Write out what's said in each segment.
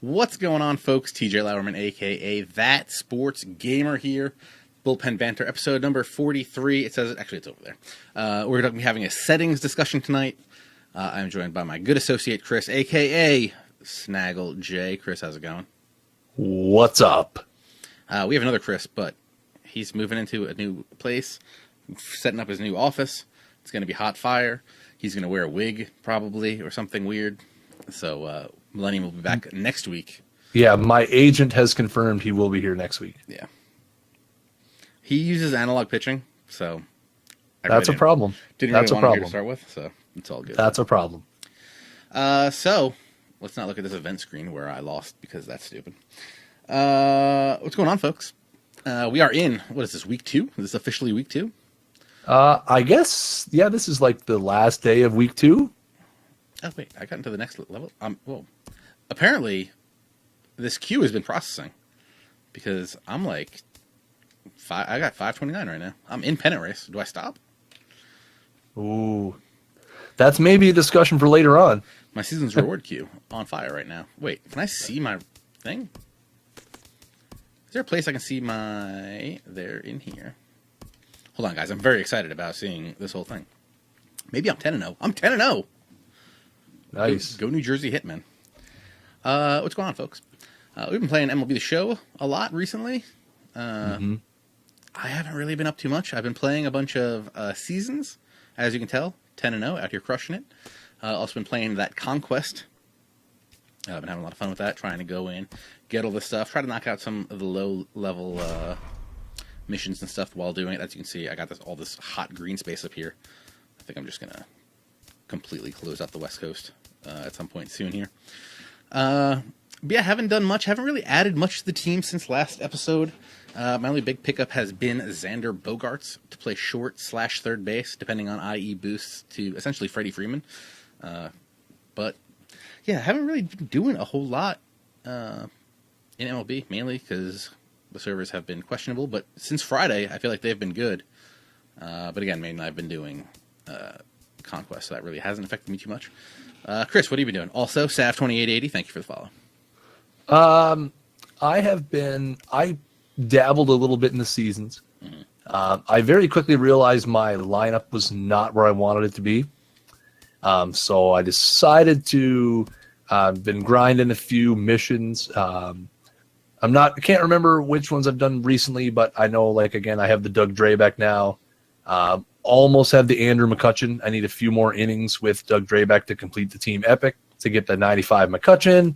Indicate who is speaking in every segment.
Speaker 1: What's going on, folks? TJ Lauerman, a.k.a. ThatSportsGamer here. Bullpen Banter, episode number 43. It says, actually, it's over there. We're going to be having a settings discussion tonight. I'm joined by my good associate, Chris, a.k.a. Snaggle J. Chris, how's it going?
Speaker 2: What's up?
Speaker 1: We have another Chris, but he's moving into a new place, setting up his new office. It's going to be hot fire. He's going to wear a wig, probably, or something weird. So, Millennium will be back next week.
Speaker 2: Yeah, my agent has confirmed he will be here next week.
Speaker 1: Yeah. He uses analog pitching, so...
Speaker 2: That's a problem.
Speaker 1: Didn't really want him here to start with, so it's all good.
Speaker 2: That's a problem.
Speaker 1: So, let's not look at this event screen where I lost because that's stupid. What's going on, folks? We are in, what is this, week 2? Is this officially week 2?
Speaker 2: I guess, yeah, this is like the last day of week 2.
Speaker 1: Oh, wait, I got into the next level. Whoa. Apparently, this queue has been processing because I'm like, I got 529 right now. I'm in pennant race. Do I stop?
Speaker 2: Ooh. That's maybe a discussion for later on.
Speaker 1: My season's reward queue on fire right now. Wait, can I see my thing? Is there a place I can see my... They're in here. Hold on, guys. I'm very excited about seeing this whole thing. Maybe I'm 10-0. I'm 10-0!
Speaker 2: Nice.
Speaker 1: Go New Jersey Hitmen. What's going on, folks? We've been playing MLB The Show a lot recently. I haven't really been up too much. I've been playing a bunch of seasons, as you can tell. 10-0, out here crushing it. Also been playing that Conquest. I've been having a lot of fun with that, trying to go in, get all this stuff, try to knock out some of the low-level missions and stuff while doing it. As you can see, I got all this hot green space up here. I think I'm just going to completely close out the West Coast at some point soon here. But yeah, haven't done much. Haven't really added much to the team since last episode. My only big pickup has been Xander Bogaerts to play short/third base, depending on IE boosts to essentially Freddie Freeman. But yeah, haven't really been doing a whole lot in MLB, mainly because the servers have been questionable. But since Friday, I feel like they've been good. But again, mainly I've been doing Conquest, so that really hasn't affected me too much. Chris, what have you been doing? Also, Sav2880, thank you for the follow.
Speaker 2: I dabbled a little bit in the seasons. I very quickly realized my lineup was not where I wanted it to be. So I decided to, been grinding a few missions. I can't remember which ones I've done recently, but I know, like, again, I have the Doug Drabek now. Almost have the Andrew McCutchen. I need a few more innings with Doug Drabek to complete the team epic to get the 95 McCutchen.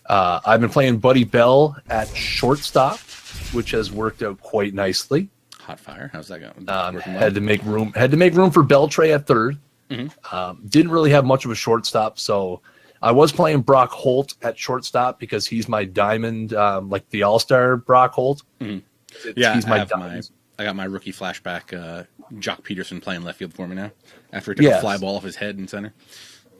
Speaker 2: I've been playing Buddy Bell at shortstop, which has worked out quite nicely.
Speaker 1: Hot fire. How's that going?
Speaker 2: Had to make room for Beltray at third. Didn't really have much of a shortstop, so I was playing Brock Holt at shortstop because he's my diamond, like the All-Star Brock Holt.
Speaker 1: Yeah,
Speaker 2: he's my diamond.
Speaker 1: I got my rookie flashback, Jock Peterson playing left field for me now after he took a fly ball off his head in center.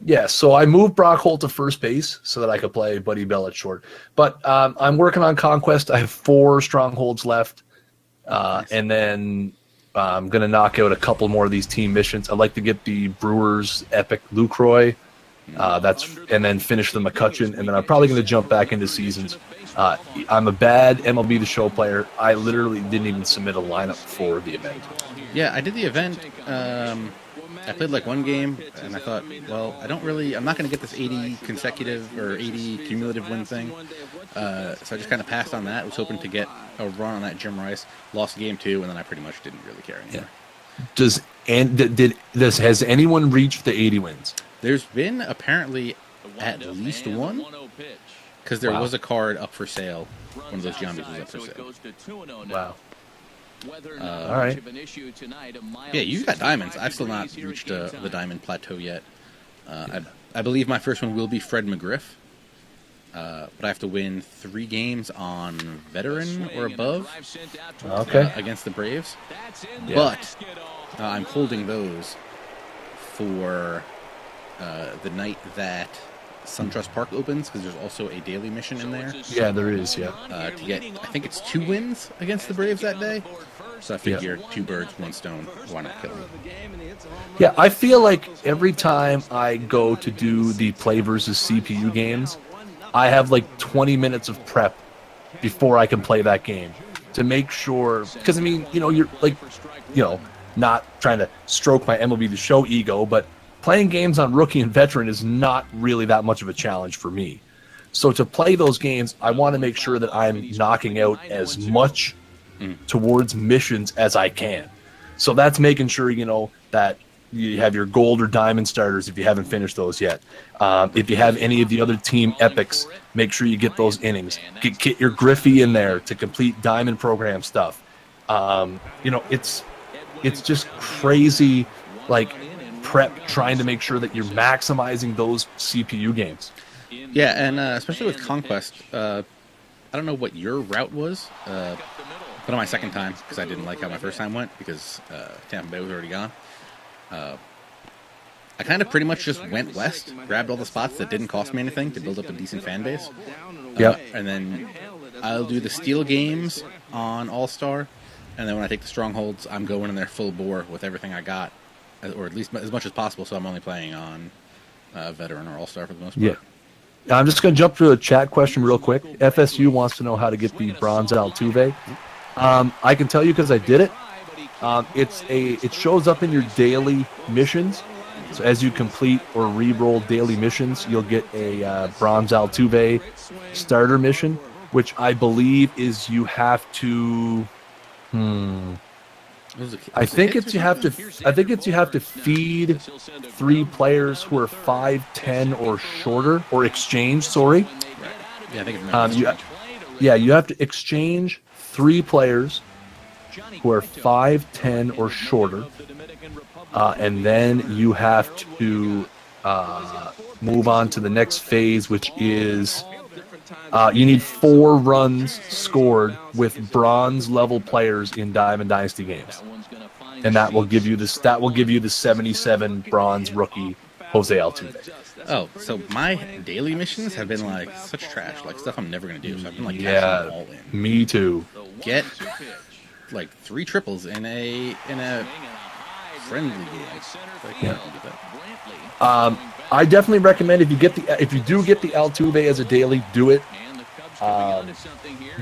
Speaker 2: Yeah, so I moved Brock Holt to first base so that I could play Buddy Bell at short. But I'm working on Conquest. I have 4 strongholds left, nice. And then I'm going to knock out a couple more of these team missions. I'd like to get the Brewers Epic Lucroy, and then finish the McCutchen, and then I'm probably going to jump back into seasons. I'm a bad MLB The Show player. I literally didn't even submit a lineup for the event.
Speaker 1: Yeah, I did the event. I played like one game, and I thought, well, I'm not going to get this 80 consecutive or 80 cumulative win thing. So I just kind of passed on that. I was hoping to get a run on that Jim Rice. Lost game 2, and then I pretty much didn't really care anymore.
Speaker 2: Yeah. Has anyone reached the 80 wins?
Speaker 1: There's been apparently at least one, because there was a card up for sale. One of those Giambis was up for sale.
Speaker 2: Wow. All right.
Speaker 1: Yeah, you've got diamonds. I've still not reached the diamond plateau yet. I believe my first one will be Fred McGriff, but I have to win 3 games on veteran or above against the Braves. Yeah. But I'm holding those for the night that SunTrust Park opens, because there's also a daily mission in there.
Speaker 2: Yeah, there is, yeah.
Speaker 1: To get, I think it's 2 wins against the Braves that day. So I figure 2 birds, 1 stone. Why not kill them?
Speaker 2: Yeah, I feel like every time I go to do the Play versus CPU games, I have like 20 minutes of prep before I can play that game to make sure, because I mean, you're like, not trying to stroke my MLB The Show ego, but playing games on rookie and veteran is not really that much of a challenge for me. So to play those games, I want to make sure that I'm knocking out as much towards missions as I can. So that's making sure, that you have your gold or diamond starters if you haven't finished those yet. If you have any of the other team epics, make sure you get those innings. Get your Griffey in there to complete diamond program stuff. It's just crazy, like, prep trying to make sure that you're maximizing those CPU games.
Speaker 1: Yeah, and especially with Conquest, I don't know what your route was, but on my second time, because I didn't like how my first time went, because Tampa Bay was already gone, I kind of pretty much just went west, grabbed all the spots that didn't cost me anything to build up a decent fan base. And then I'll do the Steel games on All-Star, and then when I take the Strongholds, I'm going in there full bore with everything I got, or at least as much as possible, so I'm only playing on Veteran or All-Star for the most part.
Speaker 2: Yeah. I'm just going to jump to a chat question real quick. FSU wants to know how to get the Bronze Altuve. I can tell you because I did it. It shows up in your daily missions. So as you complete or re-roll daily missions, you'll get a Bronze Altuve starter mission, which I believe is you have to. I think you have to feed 3 players who are 5'10" or shorter, or exchange. Sorry.
Speaker 1: Right. Yeah, I think
Speaker 2: you have to exchange 3 players who are 5'10" or shorter, and then you have to move on to the next phase, which is you need 4 runs scored with bronze level players in Diamond Dynasty games, and that will give you the 77 bronze rookie Jose Altuve.
Speaker 1: Oh, so my daily missions have been like such trash, like stuff I'm never gonna do. So I've been like cashing them all in.
Speaker 2: Me too.
Speaker 1: Get like 3 triples in a friendly game.
Speaker 2: I definitely recommend if you do get the Altuve as a daily, do it,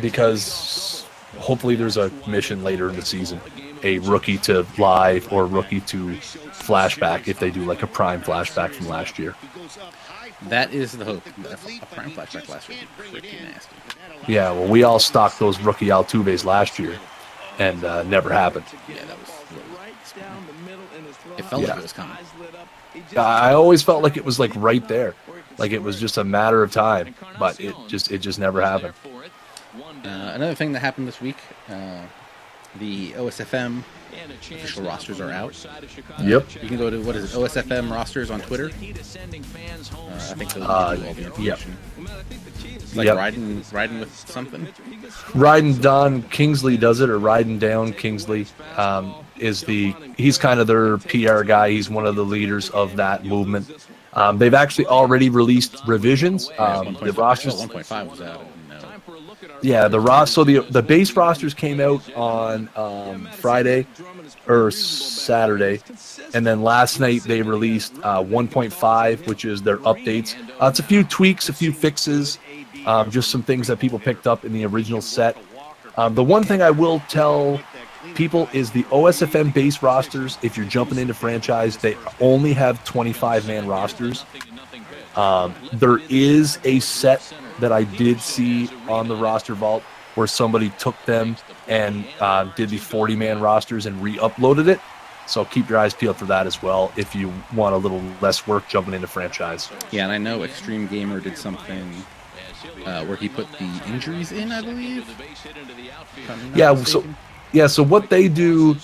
Speaker 2: because hopefully there's a mission later in the season, a rookie to live or rookie to flashback, if they do like a prime flashback from last year.
Speaker 1: That is the hope. A prime flashback last year would be pretty nasty.
Speaker 2: Yeah, well, we all stocked those rookie Altuves last year, and never happened.
Speaker 1: Yeah, that was. It felt like it was coming.
Speaker 2: I always felt like it was like right there, like it was just a matter of time, but it just never happened.
Speaker 1: Another thing that happened this week, the OSFM official rosters are out.
Speaker 2: Yep.
Speaker 1: You can go to, OSFM Rosters on Twitter. I think they'll give you all the information. It's like riding with something.
Speaker 2: Riding Don Kingsley does it, or Riding Down Kingsley he's kind of their PR guy. He's one of the leaders of that movement. They've actually already released revisions. The rosters
Speaker 1: 1.5 was out.
Speaker 2: Yeah, so the base rosters came out on Friday or Saturday, and then last night they released 1.5, which is their updates. It's a few tweaks, a few fixes, just some things that people picked up in the original set. The one thing I will tell people is the OSFM base rosters, if you're jumping into franchise, they only have 25-man rosters. There is a set that I did see on the roster vault where somebody took them and did the 40-man rosters and re-uploaded it. So keep your eyes peeled for that as well if you want a little less work jumping into franchise.
Speaker 1: Yeah, and I know Extreme Gamer did something where he put the injuries in, I believe.
Speaker 2: So what they do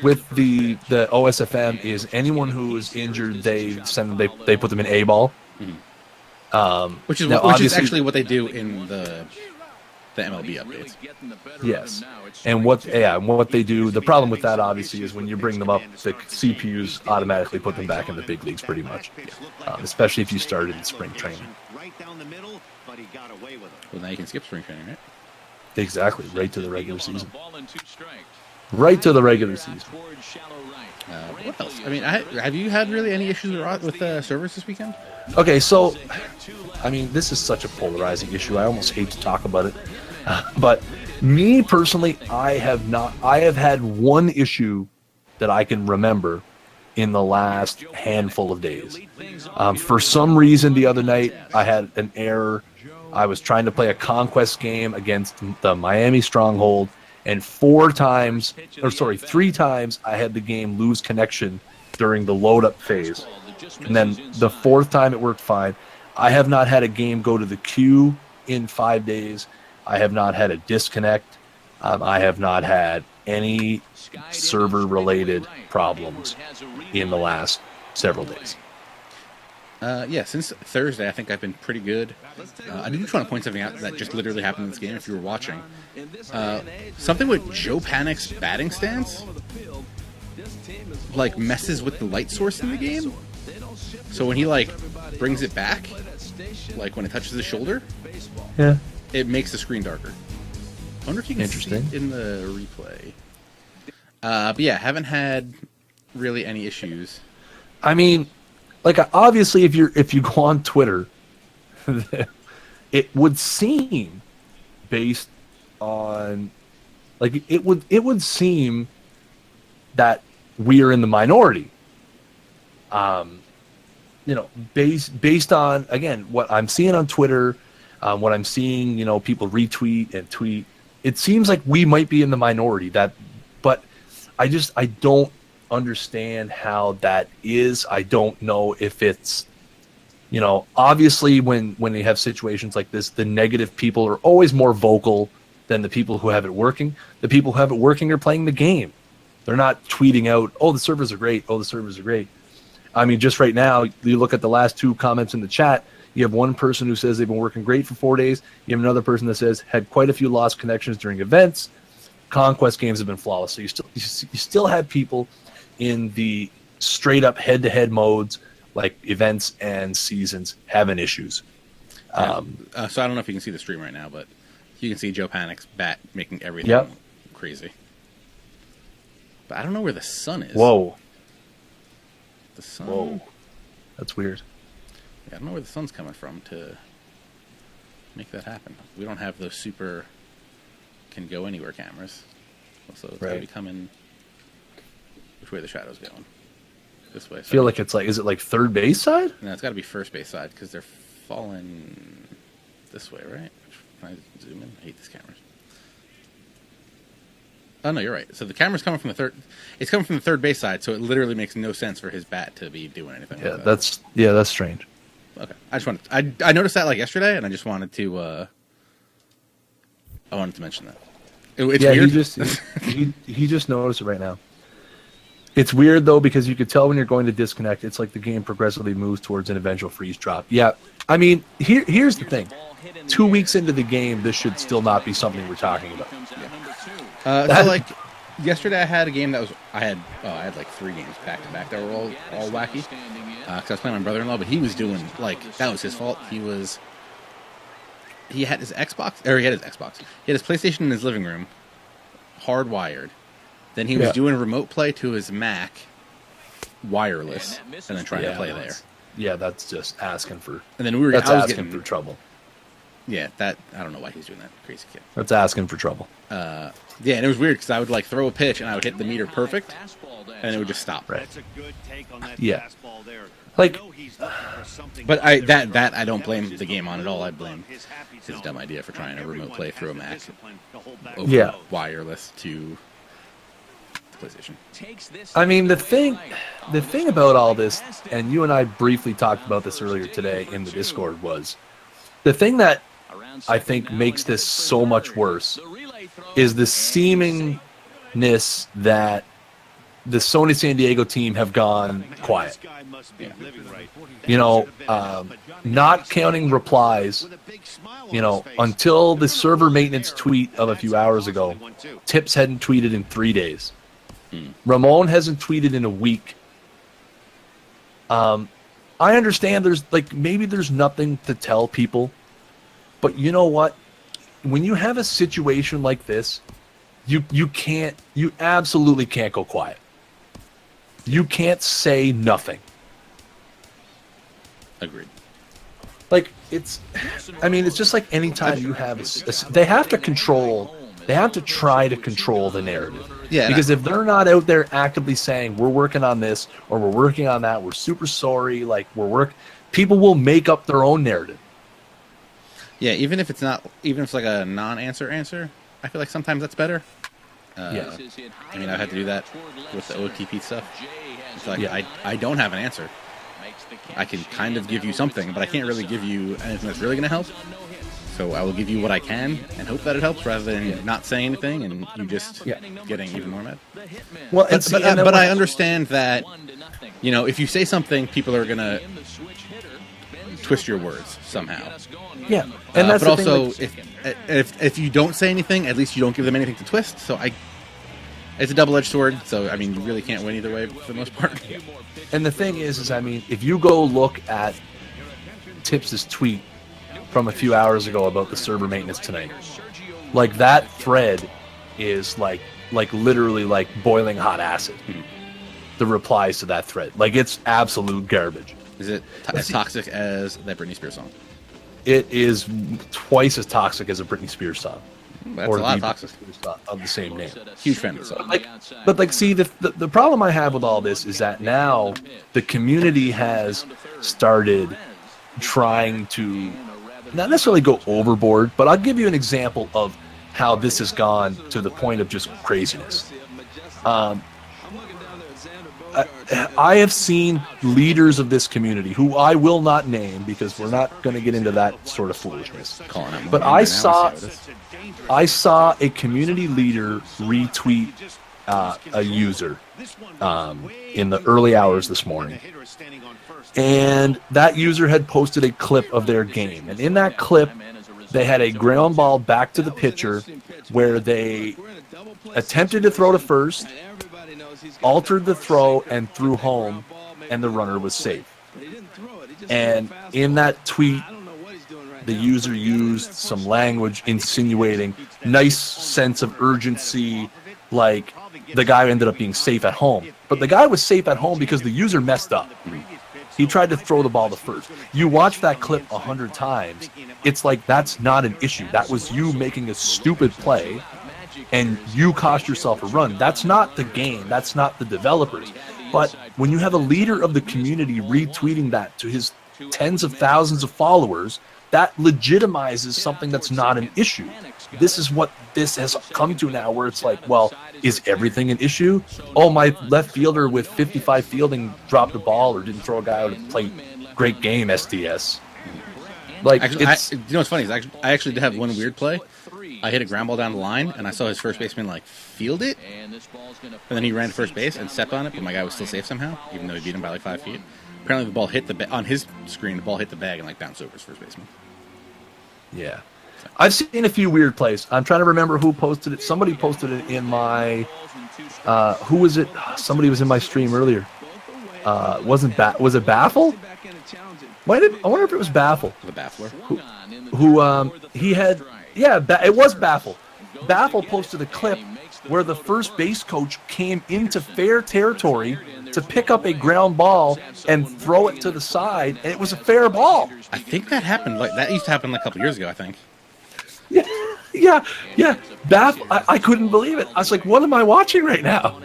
Speaker 2: with the OSFM is anyone who is injured, they put them in A-ball.
Speaker 1: Mm-hmm. Which is actually what they do in the MLB updates.
Speaker 2: Yes, and what they do. The problem with that, obviously, is when you bring them up, the CPUs automatically put them back in the big leagues, pretty much. Especially if you started in spring training.
Speaker 1: Well, now you can skip spring training, right?
Speaker 2: Exactly, right to the regular season. Right to the regular season.
Speaker 1: What else? I mean, have you had really any issues with servers this weekend?
Speaker 2: Okay, so I mean, this is such a polarizing issue. I almost hate to talk about it. But me personally, I have had one issue that I can remember in the last handful of days. For some reason, the other night, I had an error. I was trying to play a conquest game against the Miami Stronghold, and three times, I had the game lose connection during the load-up phase. And then the fourth time, it worked fine. I have not had a game go to the queue in 5 days. I have not had a disconnect. I have not had any server-related problems in the last several days.
Speaker 1: Yeah, since Thursday, I think I've been pretty good. I do just want to point something out that just literally happened in this game if you were watching. Something with Joe Panic's batting stance, like, messes with the light source in the game. So when he, like, brings it back, like when it touches his shoulder,
Speaker 2: yeah,
Speaker 1: it makes the screen darker. I wonder if you can see it in the replay. But yeah, haven't had really any issues.
Speaker 2: I mean, like, obviously, if you go on Twitter, it would seem, based on, like, it would seem that we are in the minority. You know, based on, again, what I'm seeing on Twitter, what I'm seeing, you know, people retweet and tweet, it seems like we might be in the minority. But I don't understand how that is. I don't know if it's, you know, obviously when you have situations like this, the negative people are always more vocal than the people who have it working. The people who have it working are playing the game. They're not tweeting out, oh, the servers are great. Oh, the servers are great. I mean, just right now, you look at the last two comments in the chat, you have one person who says they've been working great for 4 days. You have another person that says had quite a few lost connections during events. Conquest games have been flawless. So you still have people in the straight up head-to-head modes like events and seasons having issues.
Speaker 1: So I don't know if you can see the stream right now, but you can see Joe Panic's bat making everything crazy. But I don't know where the sun is.
Speaker 2: Whoa.
Speaker 1: The sun?
Speaker 2: Whoa. That's weird.
Speaker 1: Yeah, I don't know where the sun's coming from to make that happen. We don't have those super can go anywhere cameras. So it's gotta be coming. Which way the shadow's going? This way.
Speaker 2: I feel like it's like, is it like third base side?
Speaker 1: No, it's got to be first base side because they're falling this way, right? Can I zoom in? I hate these cameras. Oh no, you're right. So the camera's coming from the third. It's coming from the third base side, so it literally makes no sense for his bat to be doing anything.
Speaker 2: Yeah,
Speaker 1: like that.
Speaker 2: that's strange.
Speaker 1: Okay, I just wanted. I noticed that like yesterday, and I just wanted to. I wanted to mention that. It's weird.
Speaker 2: He just noticed it right now. It's weird though because you could tell when you're going to disconnect. It's like the game progressively moves towards an eventual freeze drop. Yeah, I mean here's the thing. 2 weeks into the game, this should still not be something we're talking about.
Speaker 1: So like yesterday, I had a game that was I had like 3 games back to back that were all wacky. Because I was playing my brother-in-law, but he was doing like that was his fault. He had his Xbox, or he had his PlayStation in his living room, hardwired. Then he was doing remote play to his Mac, wireless, and then trying to play there. Yeah,
Speaker 2: that's just asking for.
Speaker 1: And then I was
Speaker 2: asking for trouble.
Speaker 1: Yeah, I don't know why he's doing that, crazy kid.
Speaker 2: That's asking for trouble.
Speaker 1: Yeah, and it was weird because I would like throw a pitch and I would hit the meter perfect, and it would just stop.
Speaker 2: Right. Yeah. Like,
Speaker 1: but I don't blame the game on at all. I blame his dumb idea for trying to remote play through a Mac over wireless to the PlayStation.
Speaker 2: I mean, the thing about all this, and you and I briefly talked about this earlier today in the Discord, was the thing that I think makes this so much worse is the seemingness that the Sony San Diego team have gone quiet. You know, not counting replies, you know, until the server maintenance tweet of a few hours ago, Tips hadn't tweeted in 3 days. Ramon hasn't tweeted in a week. I understand maybe there's nothing to tell people, but you know what? When you have a situation like this, you absolutely can't go quiet. You can't say nothing.
Speaker 1: Agreed.
Speaker 2: like it's, I mean, it's just like anytime you have, they have to control, they have to try to control the narrative.
Speaker 1: Yeah,
Speaker 2: because if they're not out there actively saying we're working on this or we're working on that, we're super sorry, like people will make up their own narrative.
Speaker 1: Yeah, even if it's like a non-answer answer, I feel like sometimes that's better.
Speaker 2: Yeah.
Speaker 1: I mean, I've had to do that with the OTP stuff. It's like
Speaker 2: Yeah.
Speaker 1: I don't have an answer. I can kind of give you something, but I can't really give you anything that's really going to help. So I will give you what I can and hope that it helps, rather than not saying anything and you just getting even more mad.
Speaker 2: Well,
Speaker 1: but I understand that, you know, if you say something, people are going to twist your words somehow.
Speaker 2: Yeah, and that's
Speaker 1: but
Speaker 2: the
Speaker 1: also,
Speaker 2: thing,
Speaker 1: if you don't say anything, at least you don't give them anything to twist. So it's a double-edged sword. So I mean, you really can't win either way for the most part.
Speaker 2: Yeah. And the thing is I mean, if you go look at Tips' tweet from a few hours ago about the server maintenance tonight, like that thread is like literally like boiling hot acid. The replies to that thread, like it's absolute garbage.
Speaker 1: Is it as toxic as that Britney Spears song?
Speaker 2: It is twice as toxic as a Britney Spears song.
Speaker 1: That's a lot of toxic
Speaker 2: of the same name.
Speaker 1: Huge fan of the song.
Speaker 2: But see, the problem I have with all this is that now the community has started trying to not necessarily go overboard, but I'll give you an example of how this has gone to the point of just craziness. I have seen leaders of this community, who I will not name because we're not going to get into that sort of foolishness. But I saw a community leader retweet a user in the early hours this morning. And that user had posted a clip of their game. And in that clip, they had a ground ball back to the pitcher where they attempted to throw to first, altered the throw, and threw home, and the runner was safe. And in that tweet, the user used some language insinuating nice sense of urgency, like the guy ended up being safe at home. But the guy was safe at home because the user messed up. He tried to throw the ball to first. You watch that clip 100 times, it's like that's not an issue. That was you making a stupid play, and you cost yourself a run. That's not the game. That's not the developers. But when you have a leader of the community retweeting that to his tens of thousands of followers, that legitimizes something that's not an issue. This is what this has come to now, where it's like, well, is everything an issue? Oh, my left fielder with 55 fielding dropped the ball or didn't throw a guy out and play great game, SDS. Like,
Speaker 1: actually, you know what's funny is I actually did have one weird play. I hit a ground ball down the line, and I saw his first baseman like field it, and then he ran to first base and stepped on it, but my guy was still safe somehow, even though he beat him by like 5 feet. Apparently, the ball hit on his screen. The ball hit the bag and like bounced over his first baseman.
Speaker 2: Yeah, I've seen a few weird plays. I'm trying to remember who posted it. Somebody posted it in my. Who was it? Somebody was in my stream earlier. Was it Baffle? I wonder if it was Baffle.
Speaker 1: The Baffler.
Speaker 2: Who he had. Yeah, it was Baffle. Baffle posted a clip where the first base coach came into fair territory to pick up a ground ball and throw it to the side, and it was a fair ball.
Speaker 1: I think that happened. Like that used to happen like a couple years ago, I think.
Speaker 2: Yeah. Baffle. I couldn't believe it. I was like, "What am I watching right now?"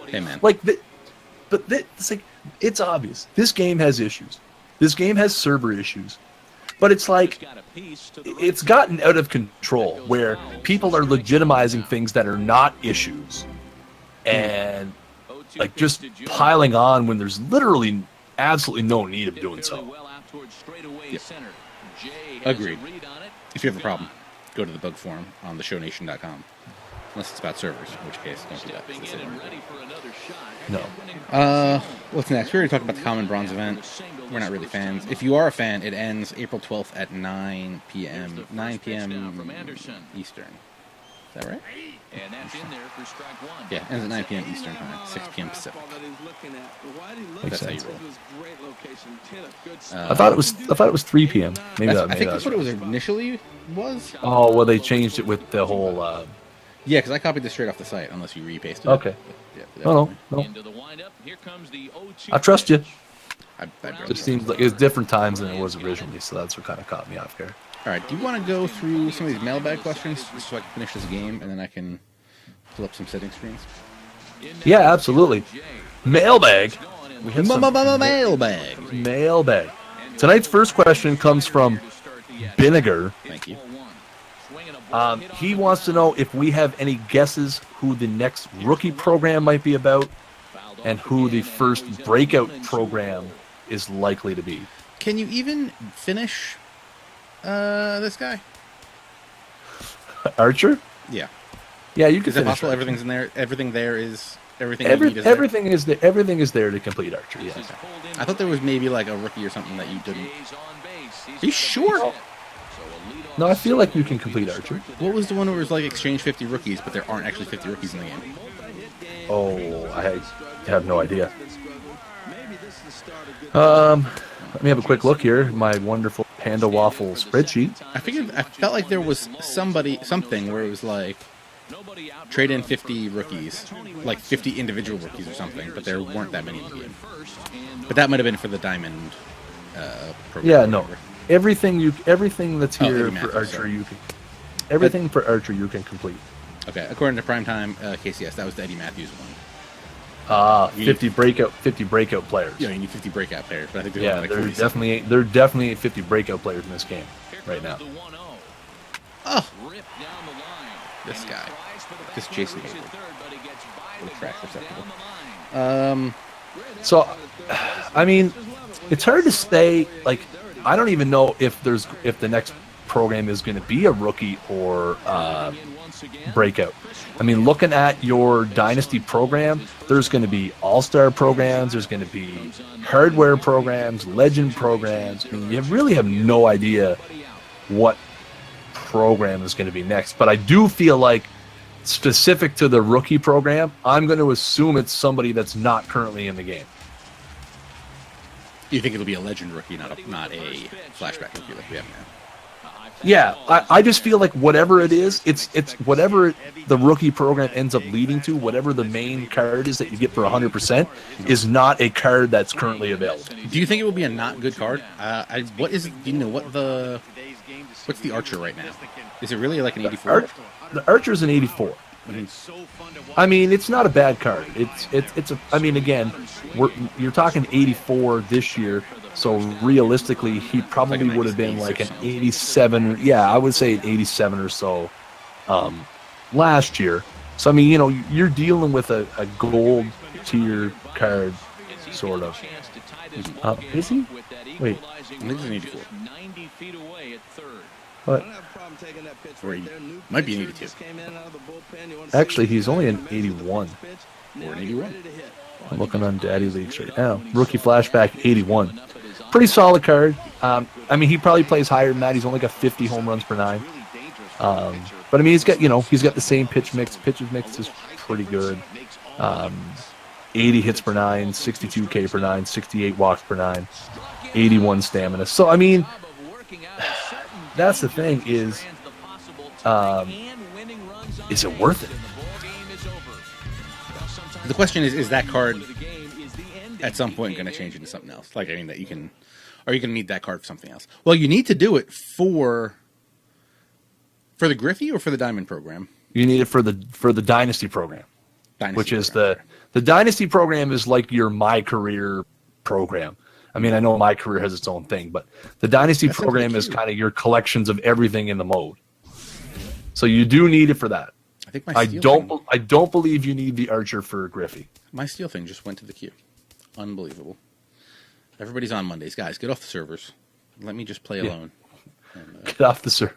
Speaker 1: Hey, man.
Speaker 2: It's like it's obvious. This game has issues. This game has server issues. But it's like, it's gotten out of control where people are legitimizing things that are not issues and like just piling on when there's literally absolutely no need of doing so.
Speaker 1: Yep. Agreed. If you have a problem, go to the bug forum on theshownation.com. Unless it's about servers, in which case, don't do that.
Speaker 2: No.
Speaker 1: What's next? We already talked about the Common Bronze event. We're not really fans. If you are a fan, it ends April 12th at 9 p.m. 9 p.m. Eastern. Is that right?
Speaker 3: And that's in there for strike one.
Speaker 1: Yeah, ends at 9 p.m. Eastern time, 6 p.m. Pacific. That's how you roll.
Speaker 2: I thought it was 3 p.m. Maybe
Speaker 1: I think that's what it was initially was.
Speaker 2: Oh, well, they changed it with the whole.
Speaker 1: Yeah, because I copied this straight off the site, unless you repasted it.
Speaker 2: Okay.
Speaker 1: But, yeah,
Speaker 2: No.
Speaker 3: Into the windup. Here comes the 0-2
Speaker 2: I trust you.
Speaker 1: I barely
Speaker 2: Just seems like it's different times than it was originally, so that's what kind of caught me off guard.
Speaker 1: All right, do you want to go through some of these mailbag questions just so I can finish this game, and then I can pull up some setting screens?
Speaker 2: Yeah, absolutely. Mailbag. We have some
Speaker 1: Mailbag.
Speaker 2: mailbag. Tonight's first question comes from Vinegar.
Speaker 1: Thank you.
Speaker 2: He wants to know if we have any guesses who the next rookie program might be about and who the first breakout program is likely to be.
Speaker 1: Can you even finish this guy?
Speaker 2: Archer?
Speaker 1: Yeah.
Speaker 2: Yeah, you can
Speaker 1: Is it
Speaker 2: finish
Speaker 1: possible
Speaker 2: Archer.
Speaker 1: everything's in there? Everything there is everything you need is there?
Speaker 2: Everything is there to complete Archer. Yes.
Speaker 1: I thought there was maybe like a rookie or something that you didn't. Are you sure?
Speaker 2: No, I feel like you can complete Archer.
Speaker 1: What was the one where it was like exchange 50 rookies, but there aren't actually 50 rookies in the game?
Speaker 2: Oh, I have no idea. Let me have a quick look here. My wonderful Panda Waffle spreadsheet.
Speaker 1: I felt like there was something where it was like trade in 50 rookies, like 50 individual rookies or something, but there weren't that many in the game. But that might have been for the Diamond program.
Speaker 2: Yeah, no. Everything that's here
Speaker 1: Eddie
Speaker 2: for
Speaker 1: Matthews,
Speaker 2: Archer,
Speaker 1: sorry.
Speaker 2: everything for Archer you can complete.
Speaker 1: Okay, according to Primetime KCS, that was the Eddie Matthews one.
Speaker 2: 50 breakout players.
Speaker 1: You need 50 breakout players, but I think there's
Speaker 2: Yeah,
Speaker 1: only like
Speaker 2: there
Speaker 1: 47.
Speaker 2: definitely 50 breakout players in this game right now.
Speaker 1: Oh, this guy, this Jason Hayward, little trash receptacle.
Speaker 2: So, I mean, it's hard to say. Like, I don't even know if the next program is going to be a rookie or breakout. I mean, looking at your dynasty program, there's going to be all-star programs, there's going to be hardware programs, legend programs. I mean, you really have no idea what program is going to be next. But I do feel like specific to the rookie program, I'm going to assume it's somebody that's not currently in the game.
Speaker 1: You think it'll be a legend rookie, not a flashback rookie like we have now?
Speaker 2: Yeah, I just feel like whatever it is, it's whatever the rookie program ends up leading to, whatever the main card is that you get for 100% is not a card that's currently available.
Speaker 1: Do you think it will be a not good card? What's the Archer right now? Is it really like an 84?
Speaker 2: The Archer's an 84. I mean, it's not a bad card. You're talking 84 this year. So realistically, he probably would have been like an 87. Yeah, I would say an 87 or so last year. So, I mean, you're dealing with a gold tier card, sort of. Is he? Wait.
Speaker 1: I think it's an 84.
Speaker 2: What?
Speaker 1: Or might be an 82.
Speaker 2: Actually, he's only an 81.
Speaker 1: Or an 81.
Speaker 2: I'm looking on Daddy Leagues right now. Rookie flashback, 81. Pretty solid card. I mean, he probably plays higher than that. He's only got 50 home runs per 9. But I mean, he's got the same pitch mix. Pitches mix is pretty good. 80 hits per 9, 62 K per 9, 68 walks per 9, 81 stamina. So I mean, that's the thing is it worth it?
Speaker 1: The question is that card at some point going to change into something else? Like, I mean, are you going to need that card for something else? Well, you need to do it for the Griffey or for the Diamond program?
Speaker 2: You need it for the Dynasty program, which is the Dynasty program is like your My Career program. I mean, I know My Career has its own thing, but the Dynasty program is kind of your collections of everything in the mode. So you do need it for that. I don't believe you need the Archer for Griffey.
Speaker 1: My Steel thing just went to the queue. Unbelievable. Everybody's on Mondays. Guys, get off the servers. Let me just play alone. And,
Speaker 2: get off the server.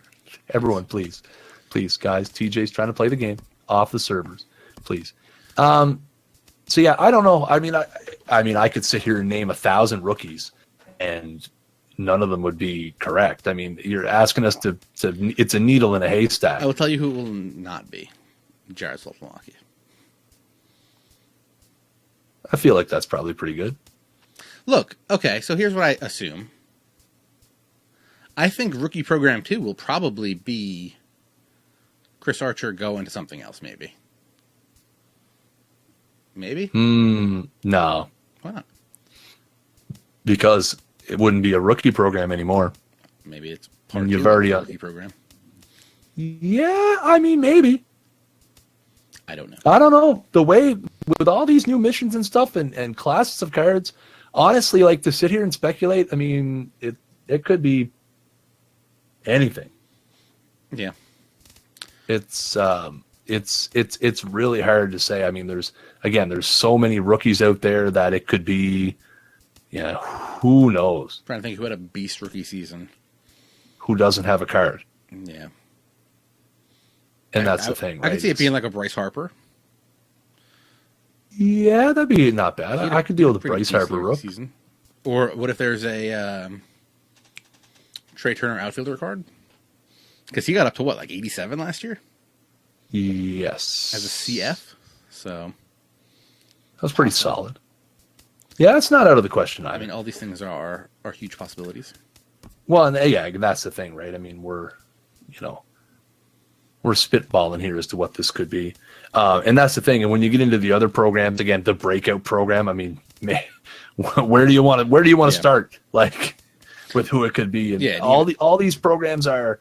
Speaker 2: Everyone, please. Please, guys. TJ's trying to play the game. Off the servers. Please. So, yeah, I don't know. I mean, I could sit here and name 1,000 rookies, and none of them would be correct. I mean, you're asking us to it's a needle in a haystack.
Speaker 1: I will tell you who it will not be. Jared Slotomaki.
Speaker 2: I feel like that's probably pretty good.
Speaker 1: Look, okay, so here's what I assume. I think Rookie Program 2 will probably be Chris Archer go into something else, maybe. Maybe?
Speaker 2: No.
Speaker 1: Why not?
Speaker 2: because it wouldn't be a rookie program anymore.
Speaker 1: Maybe it's part
Speaker 2: And
Speaker 1: of
Speaker 2: you've
Speaker 1: the
Speaker 2: already
Speaker 1: rookie program.
Speaker 2: Yeah, I mean, maybe.
Speaker 1: I don't know.
Speaker 2: I don't know. The way with all these new missions and stuff and classes of cards, honestly, like to sit here and speculate, I mean, it could be anything.
Speaker 1: Yeah.
Speaker 2: It's really hard to say. I mean, there's so many rookies out there that it could be, yeah, who knows?
Speaker 1: I'm trying to think who had a beast rookie season.
Speaker 2: Who doesn't have a card?
Speaker 1: Yeah.
Speaker 2: And that's the thing, right?
Speaker 1: I can see it being like a Bryce Harper.
Speaker 2: Yeah, that'd be not bad. I could deal with a
Speaker 1: Pretty
Speaker 2: Bryce
Speaker 1: decent
Speaker 2: Harper
Speaker 1: rookie
Speaker 2: rook.
Speaker 1: season. Or what if there's a Trey Turner outfielder card? Because he got up to what, like 87 last year?
Speaker 2: Yes.
Speaker 1: As a CF? So.
Speaker 2: That was pretty solid. Yeah, it's not out of the question either.
Speaker 1: I mean, all these things are huge possibilities.
Speaker 2: Well, and yeah, that's the thing, right? I mean, we're spitballing here as to what this could be. And that's the thing. And when you get into the other programs, again, the breakout program, I mean, man, where do you want to start? Like with who it could be? And all these programs are,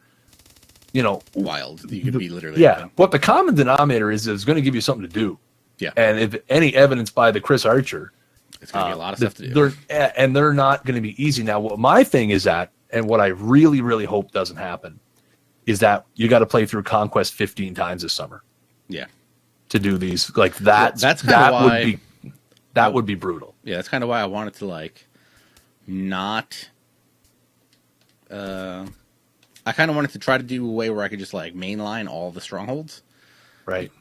Speaker 1: wild. You could be literally.
Speaker 2: Yeah.
Speaker 1: Anything.
Speaker 2: What the common denominator is going to give you something to do.
Speaker 1: Yeah.
Speaker 2: And if any evidence by the Chris Archer,
Speaker 1: it's going to be a lot of stuff to do.
Speaker 2: They're not going to be easy. Now, what my thing is that, and what I really, really hope doesn't happen, is that you got to play through Conquest 15 times this summer.
Speaker 1: Yeah.
Speaker 2: To do these like that.
Speaker 1: That's kind of why
Speaker 2: that would be brutal.
Speaker 1: Yeah, that's kind of why I wanted to not. I kind of wanted to try to do a way where I could just mainline all the strongholds.
Speaker 2: Right.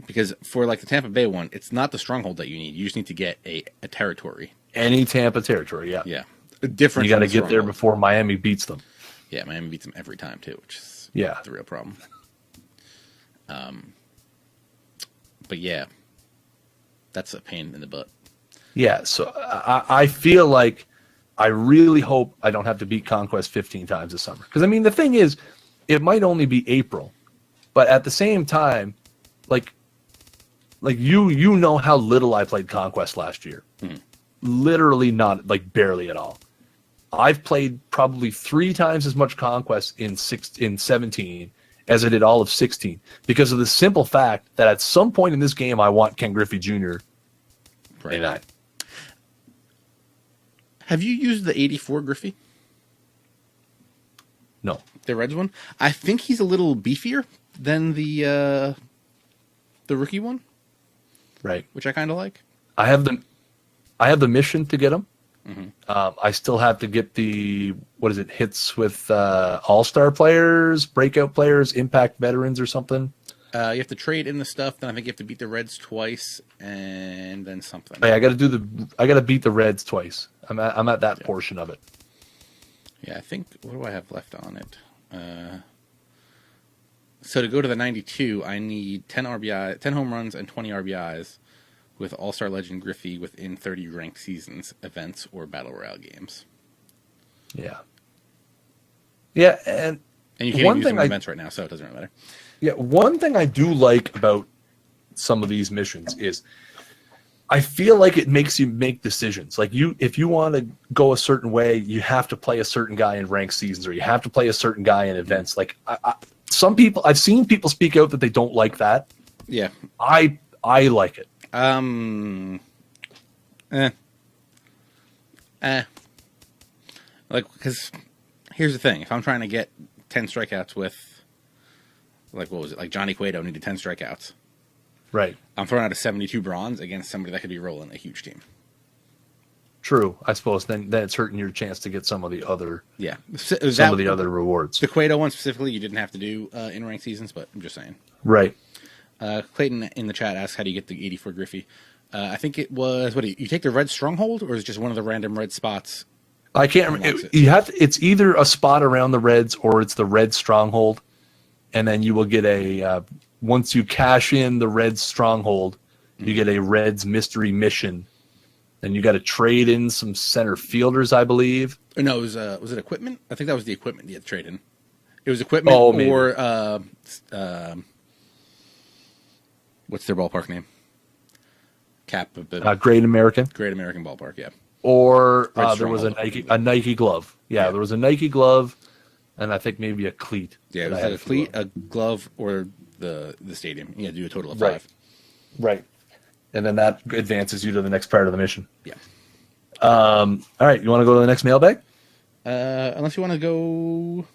Speaker 1: Because for the Tampa Bay one, it's not the stronghold that you need. You just need to get a territory.
Speaker 2: Any Tampa territory, yeah.
Speaker 1: Yeah. Different.
Speaker 2: You got to get there before Miami beats them.
Speaker 1: Yeah, Miami beats them every time too, which is the real problem. But yeah, that's a pain in the butt.
Speaker 2: Yeah, so I feel like I really hope I don't have to beat Conquest 15 times this summer. Because, I mean, the thing is, it might only be April. But at the same time, you know how little I played Conquest last year.
Speaker 1: Mm-hmm.
Speaker 2: Literally not, barely at all. I've played probably 3 times as much Conquest in 17 as I did all of 16. Because of the simple fact that at some point in this game, I want Ken Griffey Jr.
Speaker 1: Right. Have you used the 84 Griffey?
Speaker 2: No.
Speaker 1: The Reds one? I think he's a little beefier than the rookie one.
Speaker 2: Right.
Speaker 1: Which I kind of like.
Speaker 2: I have the mission to get him.
Speaker 1: Mm-hmm.
Speaker 2: I still have to get the hits with all-star players, breakout players, impact veterans or something.
Speaker 1: You have to trade in the stuff, then I think you have to beat the Reds twice, and then something.
Speaker 2: I got to beat the Reds twice. I'm at that portion of it.
Speaker 1: Yeah, I think, what do I have left on it? So to go to the 92, I need 10 RBI, 10 home runs and 20 RBIs with All-Star Legend Griffey within 30 ranked seasons, events, or Battle Royale games.
Speaker 2: Yeah. Yeah, and
Speaker 1: you can't even use them in events right now, so it doesn't really matter.
Speaker 2: Yeah, one thing I do like about some of these missions is I feel like it makes you make decisions. If you want to go a certain way, you have to play a certain guy in ranked seasons, or you have to play a certain guy in events. Some people, I've seen people speak out that they don't like that.
Speaker 1: Yeah,
Speaker 2: I like it.
Speaker 1: Because here's the thing: if I'm trying to get 10 strikeouts with, what was it? Johnny Cueto needed 10 strikeouts.
Speaker 2: Right.
Speaker 1: I'm throwing out a 72 bronze against somebody that could be rolling a huge team.
Speaker 2: True. I suppose then it's hurting your chance to get some of the other other rewards.
Speaker 1: The Cueto one specifically, you didn't have to do in ranked seasons, but I'm just saying.
Speaker 2: Right.
Speaker 1: Clayton in the chat asks, how do you get the 84 Griffey? I think it was, you take the red stronghold, or is it just one of the random red spots?
Speaker 2: I can't remember. It's either a spot around the Reds or it's the red stronghold. And then you will get once you cash in the Reds stronghold, you get a Reds mystery mission. Then you got to trade in some center fielders, I believe.
Speaker 1: No, was it equipment? I think that was the equipment you had to trade in. It was equipment or
Speaker 2: what's their ballpark name? Great American.
Speaker 1: Great American Ballpark, yeah.
Speaker 2: or
Speaker 1: Red
Speaker 2: there was a
Speaker 1: Stronghold.
Speaker 2: Nike glove. Yeah, there was a Nike glove, and I think maybe a cleat.
Speaker 1: Yeah, it
Speaker 2: that
Speaker 1: was
Speaker 2: I had
Speaker 1: a
Speaker 2: few
Speaker 1: cleat,
Speaker 2: of.
Speaker 1: a glove, or the stadium. You had to do a total of
Speaker 2: Right.
Speaker 1: 5.
Speaker 2: Right. And then that advances you to the next part of the mission.
Speaker 1: Yeah.
Speaker 2: All right, you want to go to the next mailbag?
Speaker 1: Unless you want to go.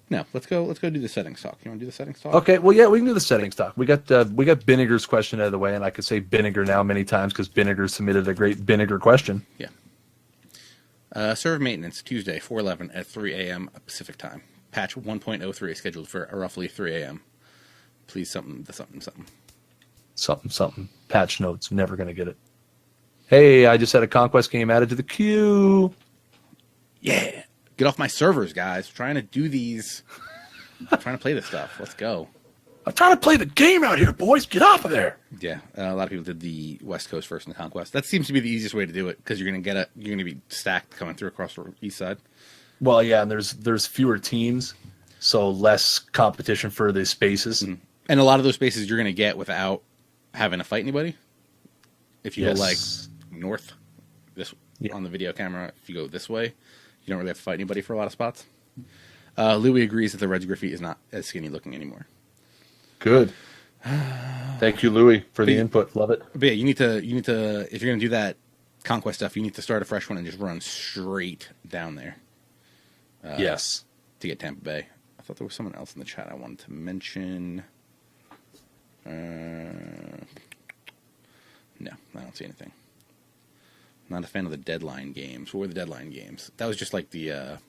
Speaker 1: No, let's go. Let's go do the settings talk. You want to do the settings talk?
Speaker 2: Okay, well, yeah, we can do the settings talk. We got Binniger's question out of the way, and I could say Binniger now many times because Binniger submitted a great Binniger question.
Speaker 1: Yeah. Server maintenance Tuesday 4/11 at 3 a.m. Pacific time. Patch 1.03 is scheduled for roughly 3 a.m. Please something.
Speaker 2: Something. Patch notes. Never going to get it. Hey, I just had a Conquest game added to the queue.
Speaker 1: Yeah. Get off my servers, guys. We're trying to do these. I'm trying to play this stuff. Let's go.
Speaker 2: I'm trying to play the game out here, boys. Get off of there.
Speaker 1: Yeah, a lot of people did the West Coast first in the Conquest. That seems to be the easiest way to do it because you're gonna be stacked coming through across the east side.
Speaker 2: Well, yeah, and there's fewer teams, so less competition for the spaces.
Speaker 1: Mm-hmm. And a lot of those spaces you're gonna get without having to fight anybody. If you go like north, on the video camera, if you go this way, you don't really have to fight anybody for a lot of spots. Louis agrees that the Reds Griffey is not as skinny looking anymore.
Speaker 2: Good. Thank you, Louis, for the input. Love it.
Speaker 1: But yeah, you need to if you're gonna do that Conquest stuff, you need to start a fresh one and just run straight down there.
Speaker 2: Yes.
Speaker 1: To get Tampa Bay. I thought there was someone else in the chat I wanted to mention. No, I don't see anything. Not a fan of the deadline games. What were the deadline games? That was just like the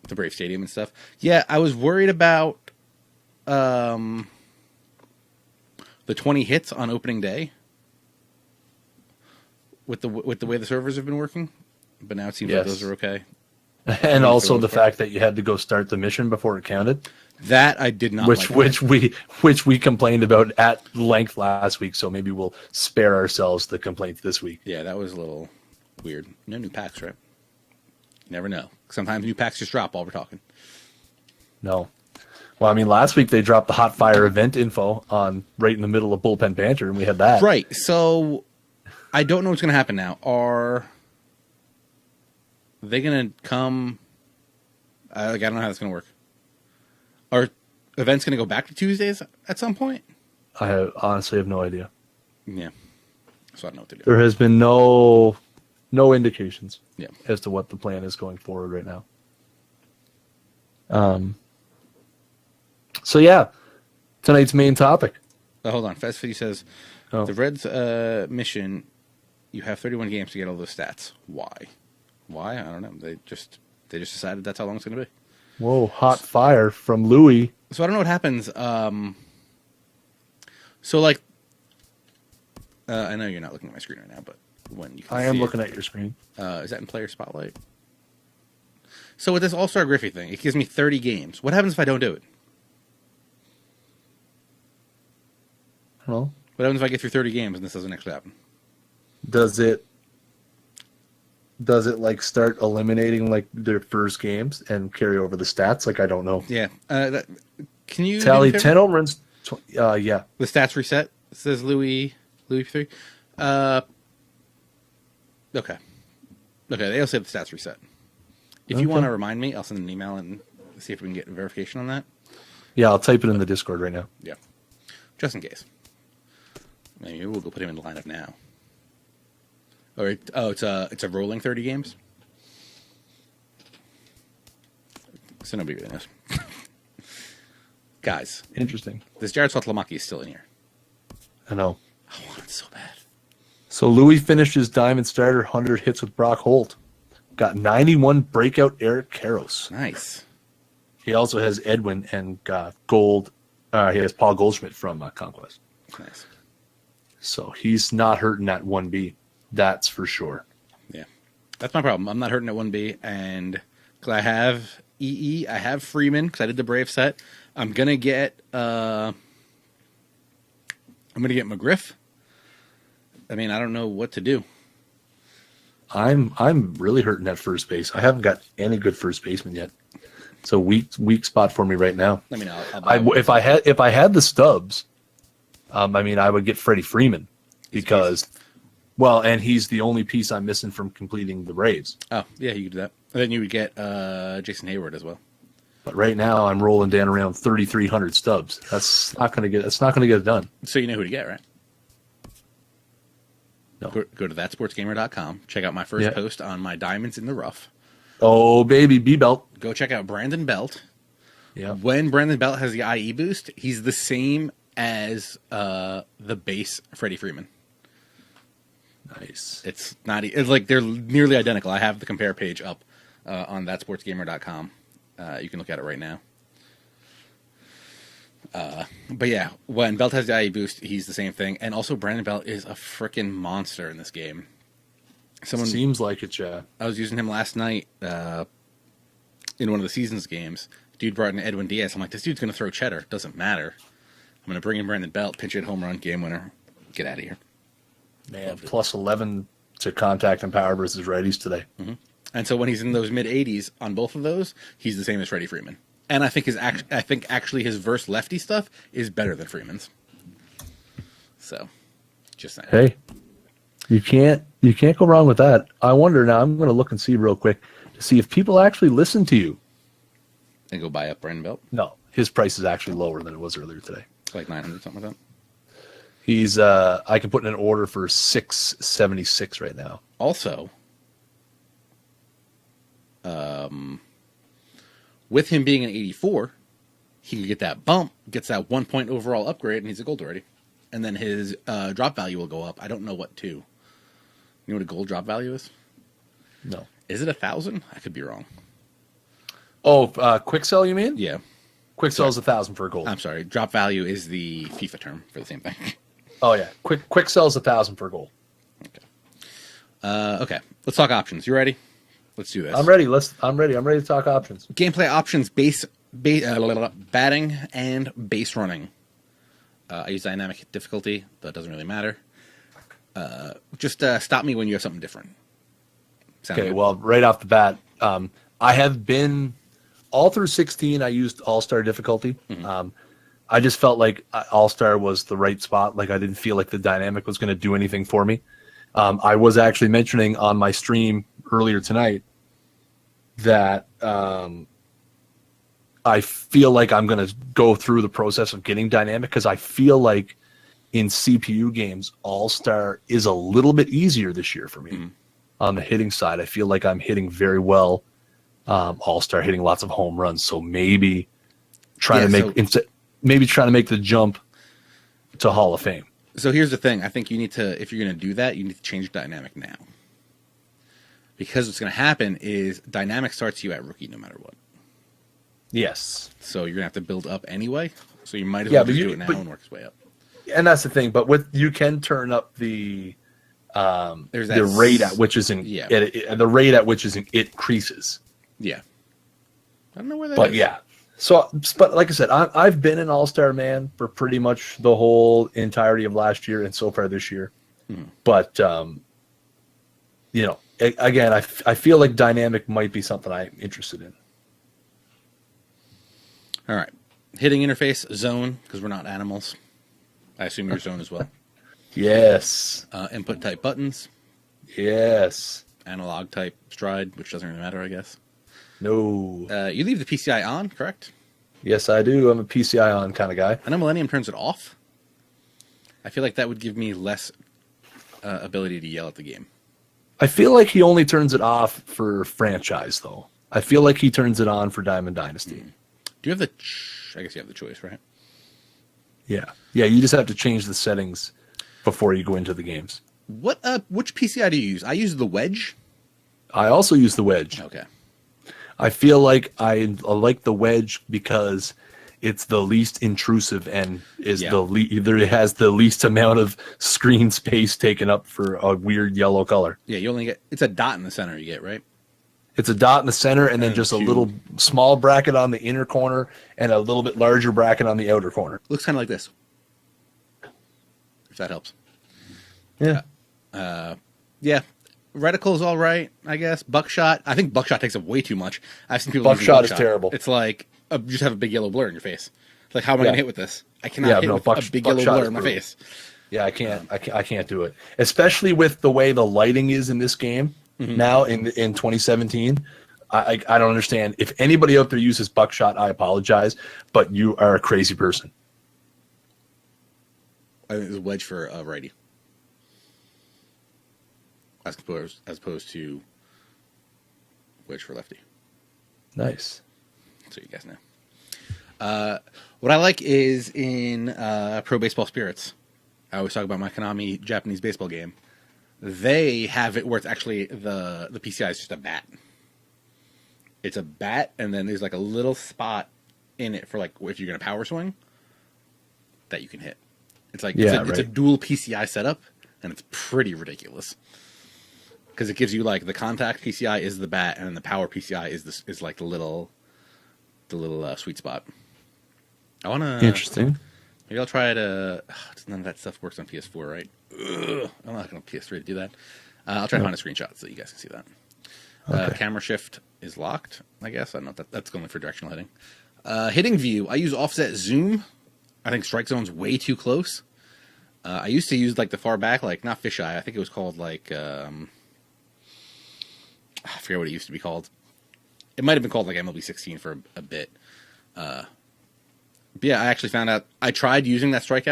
Speaker 1: Brave Stadium and stuff. Yeah, I was worried about the 20 hits on opening day with the way the servers have been working, but now it seems like those are okay.
Speaker 2: And also the fact that you had to go start the mission before it counted.
Speaker 1: That I did not
Speaker 2: which we complained about at length last week, so maybe we'll spare ourselves the complaints this week.
Speaker 1: Yeah, that was a little weird. No new packs, right? You never know. Sometimes new packs just drop while we're talking.
Speaker 2: No. Well, I mean, last week they dropped the Hot Fire event info on right in the middle of Bullpen Banter, and we had that.
Speaker 1: Right. So I don't know what's going to happen now. Are they going to come? I don't know how that's going to work. Are events going to go back to Tuesdays at some point?
Speaker 2: I honestly have no idea.
Speaker 1: Yeah. So I don't know what to do.
Speaker 2: There has been no indications
Speaker 1: Yeah.
Speaker 2: as to what the plan is going forward right now. So yeah, tonight's main topic.
Speaker 1: Hold on. Fast 50 says, the Reds mission, you have 31 games to get all those stats. Why? Why? I don't know. They just decided that's how long it's going to be.
Speaker 2: Whoa, hot fire from Louis.
Speaker 1: So I don't know what happens. So like, I know you're not looking at my screen right now, but when you can
Speaker 2: I am looking at your screen.
Speaker 1: Is that in Player Spotlight? So with this All-Star Griffey thing, it gives me 30 games. What happens if I don't do it?
Speaker 2: I don't know.
Speaker 1: What happens if I get through 30 games and this doesn't actually happen?
Speaker 2: Does it like start eliminating like their first games and carry over the stats? Like, I don't know.
Speaker 1: Yeah. Can you
Speaker 2: Tally 10 home runs. Yeah.
Speaker 1: The stats reset, says Louis 3. Okay. They also say the stats reset. If you want to remind me, I'll send an email and see if we can get verification on that.
Speaker 2: Yeah, I'll type it in the Discord right now.
Speaker 1: Yeah. Just in case. Maybe we'll go put him in the lineup now. It's a rolling 30 games. So nobody really knows. Guys.
Speaker 2: Interesting.
Speaker 1: This Jared Sotlamaki is still in here.
Speaker 2: I know.
Speaker 1: I want it so bad.
Speaker 2: So Louis finished his diamond starter 100 hits with Brock Holt. Got 91 breakout Eric Karros.
Speaker 1: Nice.
Speaker 2: He also has Edwin and Gold. He has Paul Goldschmidt from Conquest.
Speaker 1: Nice.
Speaker 2: So he's not hurting at 1B. That's for sure.
Speaker 1: Yeah. That's my problem. I'm not hurting at 1B. And because I have EE, I have Freeman because I did the Brave set. I'm going to get McGriff. I mean, I don't know what to do.
Speaker 2: I'm really hurting at first base. I haven't got any good first baseman yet. It's a weak spot for me right now.
Speaker 1: Let me know.
Speaker 2: If I had the stubs, I mean, I would get Freddie Freeman because Well, and he's the only piece I'm missing from completing the Braves.
Speaker 1: Oh, yeah, you could do that. And then you would get Jason Hayward as well.
Speaker 2: But right now, I'm rolling down around 3,300 stubs. That's not going to get it done.
Speaker 1: So you know who to get, right?
Speaker 2: No.
Speaker 1: Go to ThatSportsGamer.com. Check out my first post on my diamonds in the rough.
Speaker 2: Oh, baby, B-Belt.
Speaker 1: Go check out Brandon Belt.
Speaker 2: Yeah.
Speaker 1: When Brandon Belt has the IE boost, he's the same as the base Freddie Freeman.
Speaker 2: Nice.
Speaker 1: It's not. It's like they're nearly identical. I have the compare page up on ThatSportsGamer.com. You can look at it right now. But yeah, when Belt has the IE boost, he's the same thing. And also, Brandon Belt is a freaking monster in this game.
Speaker 2: Seems like it, yeah.
Speaker 1: I was using him last night in one of the seasons games. Dude brought in Edwin Diaz. I'm like, this dude's going to throw cheddar. Doesn't matter. I'm going to bring in Brandon Belt, pinch hit home run, game winner. Get out of here.
Speaker 2: Man, plus 11 to contact and power versus righties today.
Speaker 1: Mm-hmm. And so when he's in those mid 80s on both of those, he's the same as Freddie Freeman. And I think actually his verse lefty stuff is better than Freeman's. So, just saying.
Speaker 2: Hey, you can't go wrong with that. I wonder now. I'm going to look and see real quick to see if people actually listen to you.
Speaker 1: And go buy up Brandon Belt.
Speaker 2: No, his price is actually lower than it was earlier today.
Speaker 1: Like 900, something like that.
Speaker 2: He's I can put in an order for 676 right now.
Speaker 1: Also, with him being an 84, he could get that bump, gets that 1 point overall upgrade, and he's a gold already. And then his drop value will go up. I don't know what to. You know what a gold drop value is?
Speaker 2: No.
Speaker 1: Is it 1,000? I could be wrong.
Speaker 2: Oh, quick sell, you mean?
Speaker 1: Yeah.
Speaker 2: Quick sell is 1,000 for a gold.
Speaker 1: I'm sorry. Drop value is the FIFA term for the same thing.
Speaker 2: Oh yeah, quick sell is 1,000 for a gold.
Speaker 1: Okay. Okay. Let's talk options. You ready? Let's do this.
Speaker 2: I'm ready. I'm ready to talk options.
Speaker 1: Gameplay options: batting and base running. I use dynamic difficulty. That doesn't really matter. Just stop me when you have something different. Sound
Speaker 2: Okay.
Speaker 1: good?
Speaker 2: Well, right off the bat, I have been all through 16. I used All-Star difficulty. Mm-hmm. I just felt like All-Star was the right spot. Like I didn't feel like the dynamic was going to do anything for me. I was actually mentioning on my stream earlier tonight that I feel like I'm going to go through the process of getting dynamic because I feel like in CPU games, All-Star is a little bit easier this year for me. Mm-hmm. On the hitting side, I feel like I'm hitting very well. All-Star hitting lots of home runs, so maybe trying to make the jump to Hall of Fame.
Speaker 1: So here's the thing. I think you need to, if you're going to do that, you need to change dynamic now. Because what's going to happen is dynamic starts you at rookie no matter what.
Speaker 2: Yes.
Speaker 1: So you're going to have to build up anyway. So you might as well do it now and work its way up.
Speaker 2: And that's the thing. But you can turn up the rate at which the rate at which it creases.
Speaker 1: Yeah. I don't know where that is.
Speaker 2: But yeah. So, but like I said, I've been an All-Star man for pretty much the whole entirety of last year and so far this year. Hmm. But, again, I feel like dynamic might be something I'm interested in.
Speaker 1: All right. Hitting interface, zone, because we're not animals. I assume you're zone as well.
Speaker 2: Yes.
Speaker 1: Input type buttons.
Speaker 2: Yes.
Speaker 1: Analog type stride, which doesn't really matter, I guess.
Speaker 2: No.
Speaker 1: You leave the PCI on, correct?
Speaker 2: Yes, I do. I'm a PCI on kind of guy.
Speaker 1: I know Millennium turns it off. I feel like that would give me less ability to yell at the game.
Speaker 2: I feel like he only turns it off for franchise, though. I feel like he turns it on for Diamond Dynasty.
Speaker 1: Mm. Do you have I guess you have the choice, right?
Speaker 2: Yeah. Yeah, you just have to change the settings before you go into the games.
Speaker 1: Which PCI do you use? I use the Wedge.
Speaker 2: I also use the Wedge.
Speaker 1: Okay.
Speaker 2: I feel like I like the Wedge because it's the least intrusive and is either it has the least amount of screen space taken up for a weird yellow color.
Speaker 1: Yeah, you only get it's a dot in the center you get, right?
Speaker 2: It's a dot in the center and then just a little small bracket on the inner corner and a little bit larger bracket on the outer corner.
Speaker 1: Looks kind of like this. If that helps.
Speaker 2: Yeah.
Speaker 1: Yeah. Reticle's all right, I guess. Buckshot. I think Buckshot takes up way too much. I've seen people
Speaker 2: Buckshot is terrible.
Speaker 1: It's like you just have a big yellow blur in your face. It's like, how am I going to hit with this? I cannot hit with a big yellow blur in my face.
Speaker 2: Yeah, I can't do it, especially with the way the lighting is in this game now in 2017. I don't understand. If anybody out there uses buckshot, I apologize, but you are a crazy person.
Speaker 1: I think it's a wedge for a righty, as opposed to wedge for lefty.
Speaker 2: Nice.
Speaker 1: So you guys know. What I like is in Pro Baseball Spirits. I always talk about my Konami Japanese baseball game. They have it where it's actually the PCI is just a bat. It's a bat, and then there's like a little spot in it for like if you're gonna power swing that you can hit. It's like it's a dual PCI setup, and it's pretty ridiculous because it gives you like the contact PCI is the bat, and then the power PCI is like the little sweet spot. I wanna
Speaker 2: Interesting.
Speaker 1: Maybe I'll try to. None of that stuff works on PS4, right? Ugh, I'm not going to PS3 to do that. I'll try to find a screenshot so you guys can see that.
Speaker 2: Okay.
Speaker 1: Camera shift is locked, I guess. I don't know. That's going for directional hitting. Hitting view, I use offset zoom. I think strike zone's way too close. I used to use like the far back, like not fisheye. I think it was called like I forget what it used to be called. It might have been called like MLB 16 for a bit. But yeah, I actually found out. I tried using the strike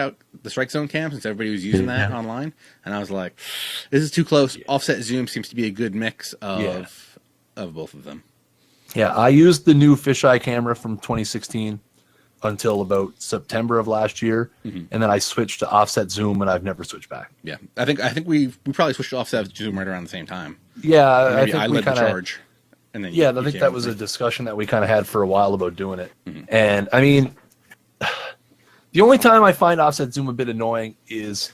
Speaker 1: zone cam, since everybody was using that online, and I was like, "This is too close." Offset zoom seems to be a good mix of both of them.
Speaker 2: Yeah, I used the new fisheye camera from 2016 until about September of last year, and then I switched to offset zoom, and I've never switched back.
Speaker 1: Yeah, I think we probably switched to offset zoom right around the same time.
Speaker 2: Yeah,
Speaker 1: Maybe
Speaker 2: I think
Speaker 1: led the charge. And then
Speaker 2: I think that was a discussion that we kind of had for a while about doing it, and I mean. The only time I find offset zoom a bit annoying is,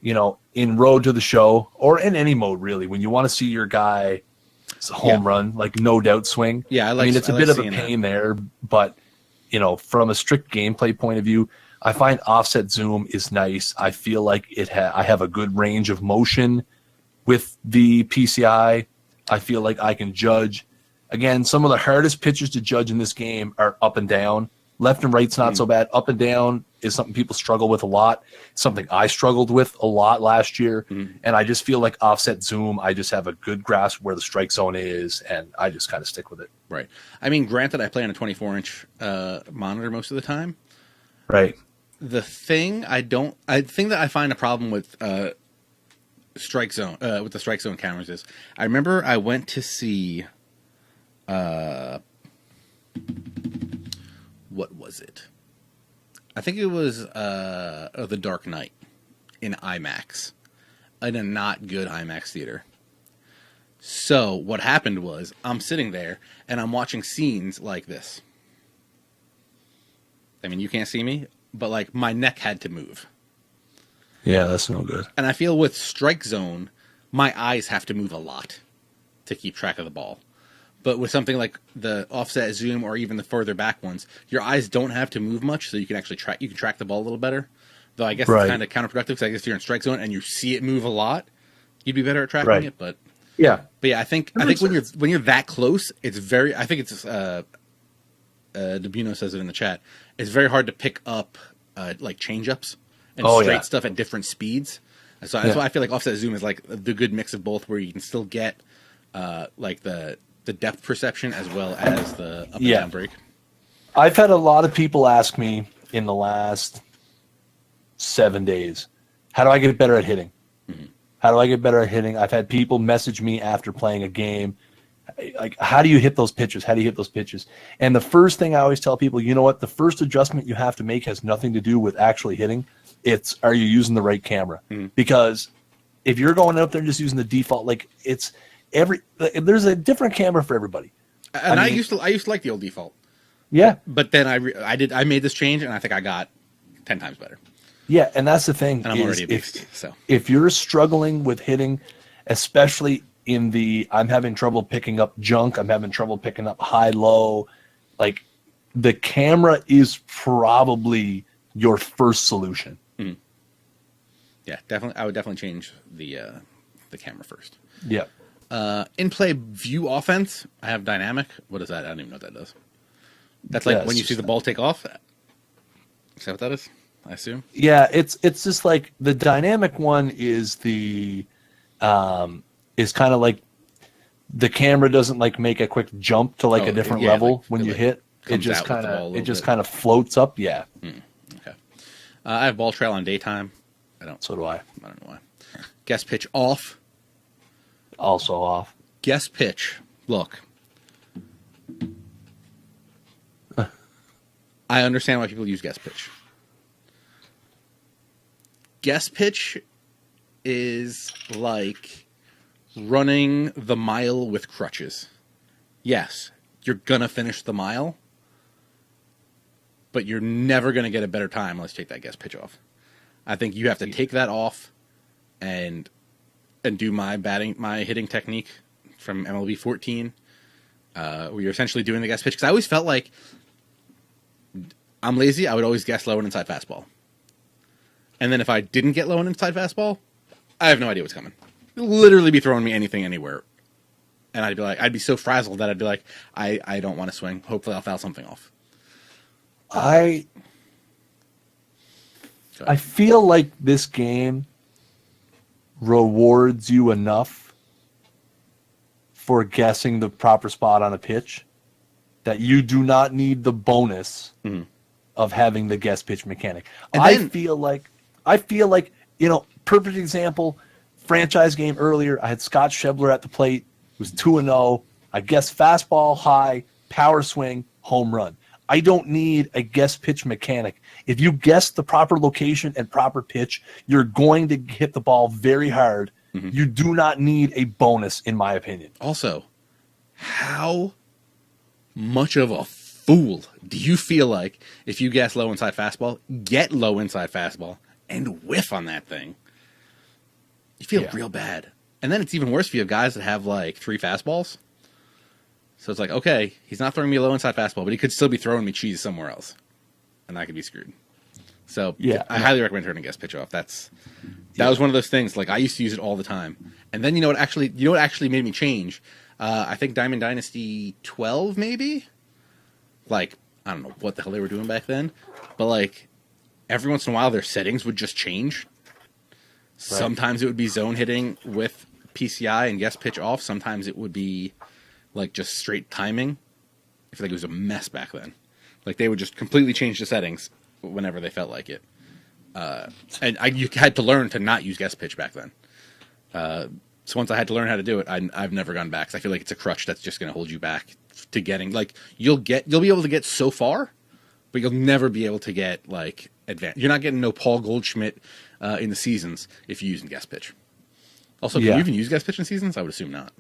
Speaker 2: in Road to the Show or in any mode really, when you want to see your guy home run, like no doubt swing.
Speaker 1: Yeah,
Speaker 2: I mean it's a bit of a pain there, but from a strict gameplay point of view, I find offset zoom is nice. I feel like I have a good range of motion with the PCI. I feel like I can judge. Again, some of the hardest pitches to judge in this game are up and down. Left and right's not so bad. Up and down is something people struggle with a lot. It's something I struggled with a lot last year. And I just feel like offset zoom, I just have a good grasp where the strike zone is, and I just kind of stick with it.
Speaker 1: Right. I mean, granted, I play on a 24-inch monitor most of the time.
Speaker 2: Right.
Speaker 1: The thing that I find a problem with strike zone with the strike zone cameras is, I remember I went to see what was it? I think it was The Dark Knight in IMAX, in a not good IMAX theater. So what happened was, I'm sitting there and I'm watching scenes like this. I mean, you can't see me, but like my neck had to move.
Speaker 2: Yeah, that's no good.
Speaker 1: And I feel with strike zone, my eyes have to move a lot to keep track of the ball. But with something like the offset zoom or even the further back ones, your eyes don't have to move much, so you can actually track the ball a little better. Though I guess it's kind of counterproductive, because I guess if you're in strike zone and you see it move a lot, you'd be better at tracking it. But
Speaker 2: yeah,
Speaker 1: I think when you're that close, it's very. I think it's Debuno says it in the chat. It's very hard to pick up like change-ups and straight stuff at different speeds. So that's why I feel like offset zoom is like the good mix of both, where you can still get like the depth perception as well as the up and down break.
Speaker 2: I've had a lot of people ask me in the last 7 days, how do I get better at hitting? How do I get better at hitting? I've had people message me after playing a game, like, how do you hit those pitches? How do you hit those pitches? And the first thing I always tell people, you know what? The first adjustment you have to make has nothing to do with actually hitting. It's, are you using the right camera? Because if you're going out there and just using the default, like there's a different camera for everybody.
Speaker 1: And I used to like the old default.
Speaker 2: Yeah.
Speaker 1: But then I made this change, and I think I got 10 times better.
Speaker 2: Yeah, and that's the thing.
Speaker 1: And I'm already a beast. So
Speaker 2: if you're struggling with hitting, especially in I'm having trouble picking up junk, I'm having trouble picking up high-low, like the camera is probably your first solution.
Speaker 1: Yeah, definitely. I would definitely change the camera first.
Speaker 2: Yeah.
Speaker 1: In-play view offense, I have dynamic. What is that? I don't even know what that does. That's like when you see the ball take off. Is that what that is? I assume.
Speaker 2: Yeah, it's just like the dynamic one is is kind of like the camera doesn't like make a quick jump to like a different level when you hit. It just kind of floats up. Yeah.
Speaker 1: Okay. I have ball trail on daytime.
Speaker 2: So do I.
Speaker 1: I don't know why. Guest pitch off.
Speaker 2: Also off.
Speaker 1: Guest pitch. Look. I understand why people use guest pitch. Guest pitch is like running the mile with crutches. Yes, you're going to finish the mile, but you're never going to get a better time unless you take that guest pitch off. I think you have to take that off and do my hitting technique from MLB 14, where you're essentially doing the guest pitch. Because I always felt like I'm lazy. I would always guess low and inside fastball. And then if I didn't get low and inside fastball, I have no idea what's coming. It'll literally be throwing me anything, anywhere. And I'd be so frazzled that I'd be like, I don't want to swing. Hopefully I'll foul something off.
Speaker 2: I feel like this game rewards you enough for guessing the proper spot on a pitch that you do not need the bonus of having the guess pitch mechanic. I feel like, perfect example, franchise game earlier, I had Scott Schebler at the plate, it was 2-0. I guessed fastball, high, power swing, home run. I don't need a guess pitch mechanic. If you guess the proper location and proper pitch, you're going to hit the ball very hard. Mm-hmm. You do not need a bonus, in my opinion.
Speaker 1: Also, how much of a fool do you feel like if you guess low inside fastball, get low inside fastball, and whiff on that thing? You feel real bad. And then it's even worse if you have guys that have like 3 fastballs. So it's like, okay, he's not throwing me a low inside fastball, but he could still be throwing me cheese somewhere else. And I could be screwed. So I highly recommend turning guest pitch off. That was one of those things. Like, I used to use it all the time. And then you know what actually made me change? I think Diamond Dynasty 12 maybe? Like, I don't know what the hell they were doing back then. But like, every once in a while their settings would just change. Right. Sometimes it would be zone hitting with PCI and guest pitch off. Sometimes it would be like just straight timing. I feel like it was a mess back then. Like, they would just completely change the settings whenever they felt like it. And you had to learn to not use guest pitch back then. So once I had to learn how to do it, I've never gone back. 'Cause I feel like it's a crutch that's just going to hold you back to getting, like, you'll be able to get so far, but you'll never be able to get like advanced. You're not getting no Paul Goldschmidt in the seasons if you're using guest pitch. Also, can you even use guest pitch in seasons? I would assume not.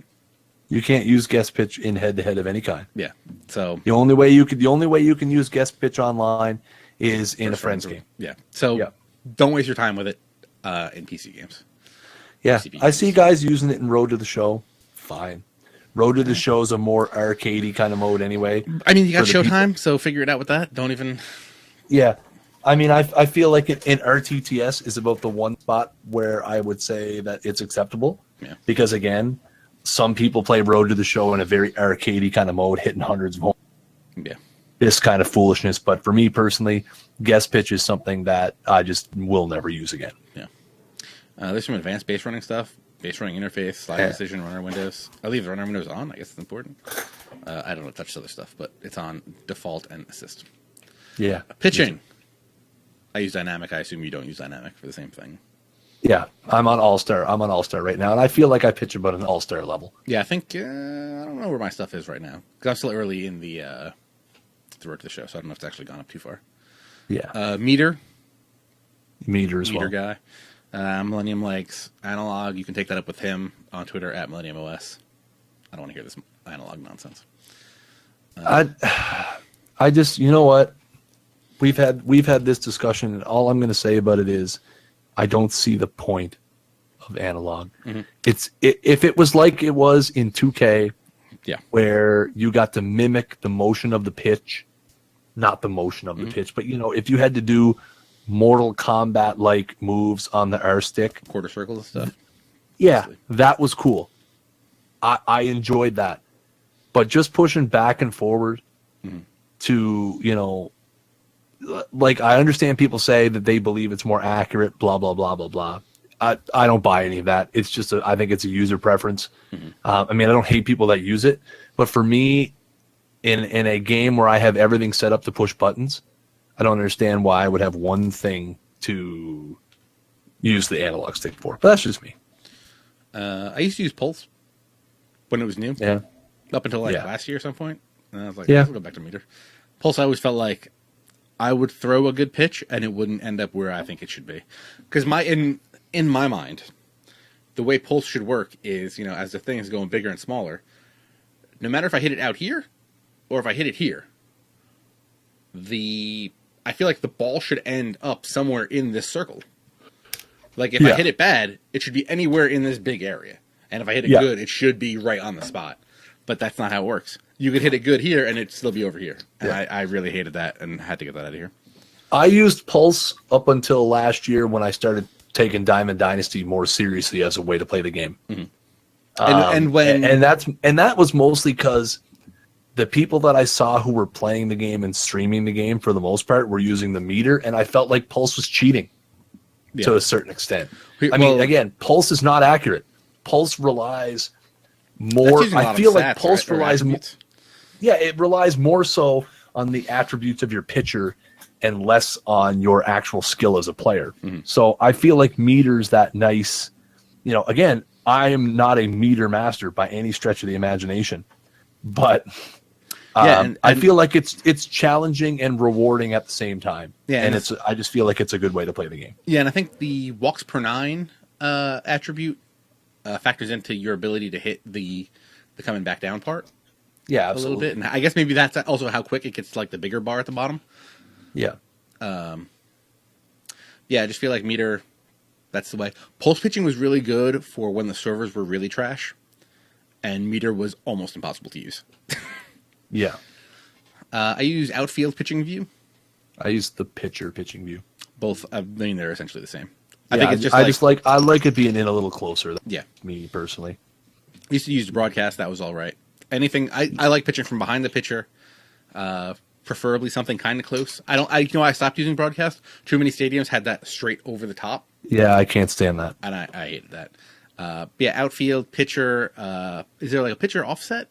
Speaker 2: You can't use guest pitch in head-to-head of any kind.
Speaker 1: Yeah. So
Speaker 2: the only way you can use guest pitch online is in a friend's game.
Speaker 1: Yeah. So don't waste your time with it in PC games.
Speaker 2: Yeah, I see guys using it in Road to the Show. Fine. Road to the Show is a more arcadey kind of mode anyway.
Speaker 1: I mean, you got Showtime, so figure it out with that. Don't even...
Speaker 2: Yeah. I mean, I feel like in RTTS is about the one spot where I would say that it's acceptable.
Speaker 1: Yeah.
Speaker 2: Because, again, some people play Road to the Show in a very arcadey kind of mode, hitting hundreds of homes.
Speaker 1: Yeah.
Speaker 2: This kind of foolishness. But for me personally, guest pitch is something that I just will never use again.
Speaker 1: Yeah. There's some advanced base running stuff. Base running interface, slide decision, runner windows. I leave the runner windows on. I guess it's important. I don't know, touch other stuff, but it's on default and assist.
Speaker 2: Yeah.
Speaker 1: Pitching. I use dynamic. I assume you don't use dynamic for the same thing.
Speaker 2: Yeah, I'm on All-Star. I'm on All-Star right now, and I feel like I pitch about an All-Star level.
Speaker 1: Yeah, I think I don't know where my stuff is right now because I'm still early in the road to the show, so I don't know if it's actually gone up too far.
Speaker 2: Yeah.
Speaker 1: Meter
Speaker 2: as well.
Speaker 1: guy. Millennium likes Analog. You can take that up with him on Twitter at MillenniumOS. I don't want to hear this Analog nonsense.
Speaker 2: I just, you know what? We've had this discussion, and all I'm going to say about it is, I don't see the point of Analog. Mm-hmm. If it was like it was in 2K, where you got to mimic the motion of the pitch, not the motion of the pitch, but if you had to do Mortal Kombat like moves on the R stick,
Speaker 1: quarter circles and stuff.
Speaker 2: Yeah, that was cool. I enjoyed that. But just pushing back and forward to, like, I understand people say that they believe it's more accurate, blah, blah, blah, blah, blah. I don't buy any of that. It's just, I think it's a user preference. I mean, I don't hate people that use it, but for me, in a game where I have everything set up to push buttons, I don't understand why I would have one thing to use the analog stick for. But that's just me.
Speaker 1: I used to use Pulse when it was new.
Speaker 2: Yeah.
Speaker 1: Up until like
Speaker 2: Yeah.
Speaker 1: last year at some point. And I was like,
Speaker 2: Yeah.
Speaker 1: I'll go back to meter. Pulse, I always felt like I would throw a good pitch and it wouldn't end up where I think it should be. Because in my mind, the way Pulse should work is, as the thing is going bigger and smaller, no matter if I hit it out here or if I hit it here, I feel like the ball should end up somewhere in this circle. Like, if I hit it bad, it should be anywhere in this big area. And if I hit it good, it should be right on the spot. But that's not how it works. You could hit it good here, and it'd still be over here. And I really hated that and had to get that out of here.
Speaker 2: I used Pulse up until last year when I started taking Diamond Dynasty more seriously as a way to play the game.
Speaker 1: Mm-hmm.
Speaker 2: And that was mostly because the people that I saw who were playing the game and streaming the game for the most part were using the meter, and I felt like Pulse was cheating to a certain extent. I mean, again, Pulse is not accurate. Pulse relies more. I feel like Pulse relies more. Yeah, it relies more so on the attributes of your pitcher and less on your actual skill as a player. Mm-hmm. So I feel like meter's that nice. Again, I am not a meter master by any stretch of the imagination, but I feel like it's challenging and rewarding at the same time. Yeah, and I just feel like it's a good way to play the game.
Speaker 1: Yeah, and I think the walks per nine attribute factors into your ability to hit the coming back down part.
Speaker 2: Yeah,
Speaker 1: absolutely. A little bit, and I guess maybe that's also how quick it gets to like the bigger bar at the bottom.
Speaker 2: Yeah.
Speaker 1: Yeah, I just feel like meter. That's the way. Pulse pitching was really good for when the servers were really trash, and meter was almost impossible to use.
Speaker 2: Yeah.
Speaker 1: I use outfield pitching view.
Speaker 2: I use the pitcher pitching view.
Speaker 1: Both. I mean, they're essentially the same.
Speaker 2: I think it's just I like it being in a little closer.
Speaker 1: Yeah.
Speaker 2: Me personally.
Speaker 1: I used to use the broadcast. That was all right. Anything. I like pitching from behind the pitcher. Preferably something kind of close. I stopped using broadcast. Too many stadiums had that straight over the top.
Speaker 2: Yeah, I can't stand that.
Speaker 1: And I hated that. Outfield, pitcher. Is there like a pitcher offset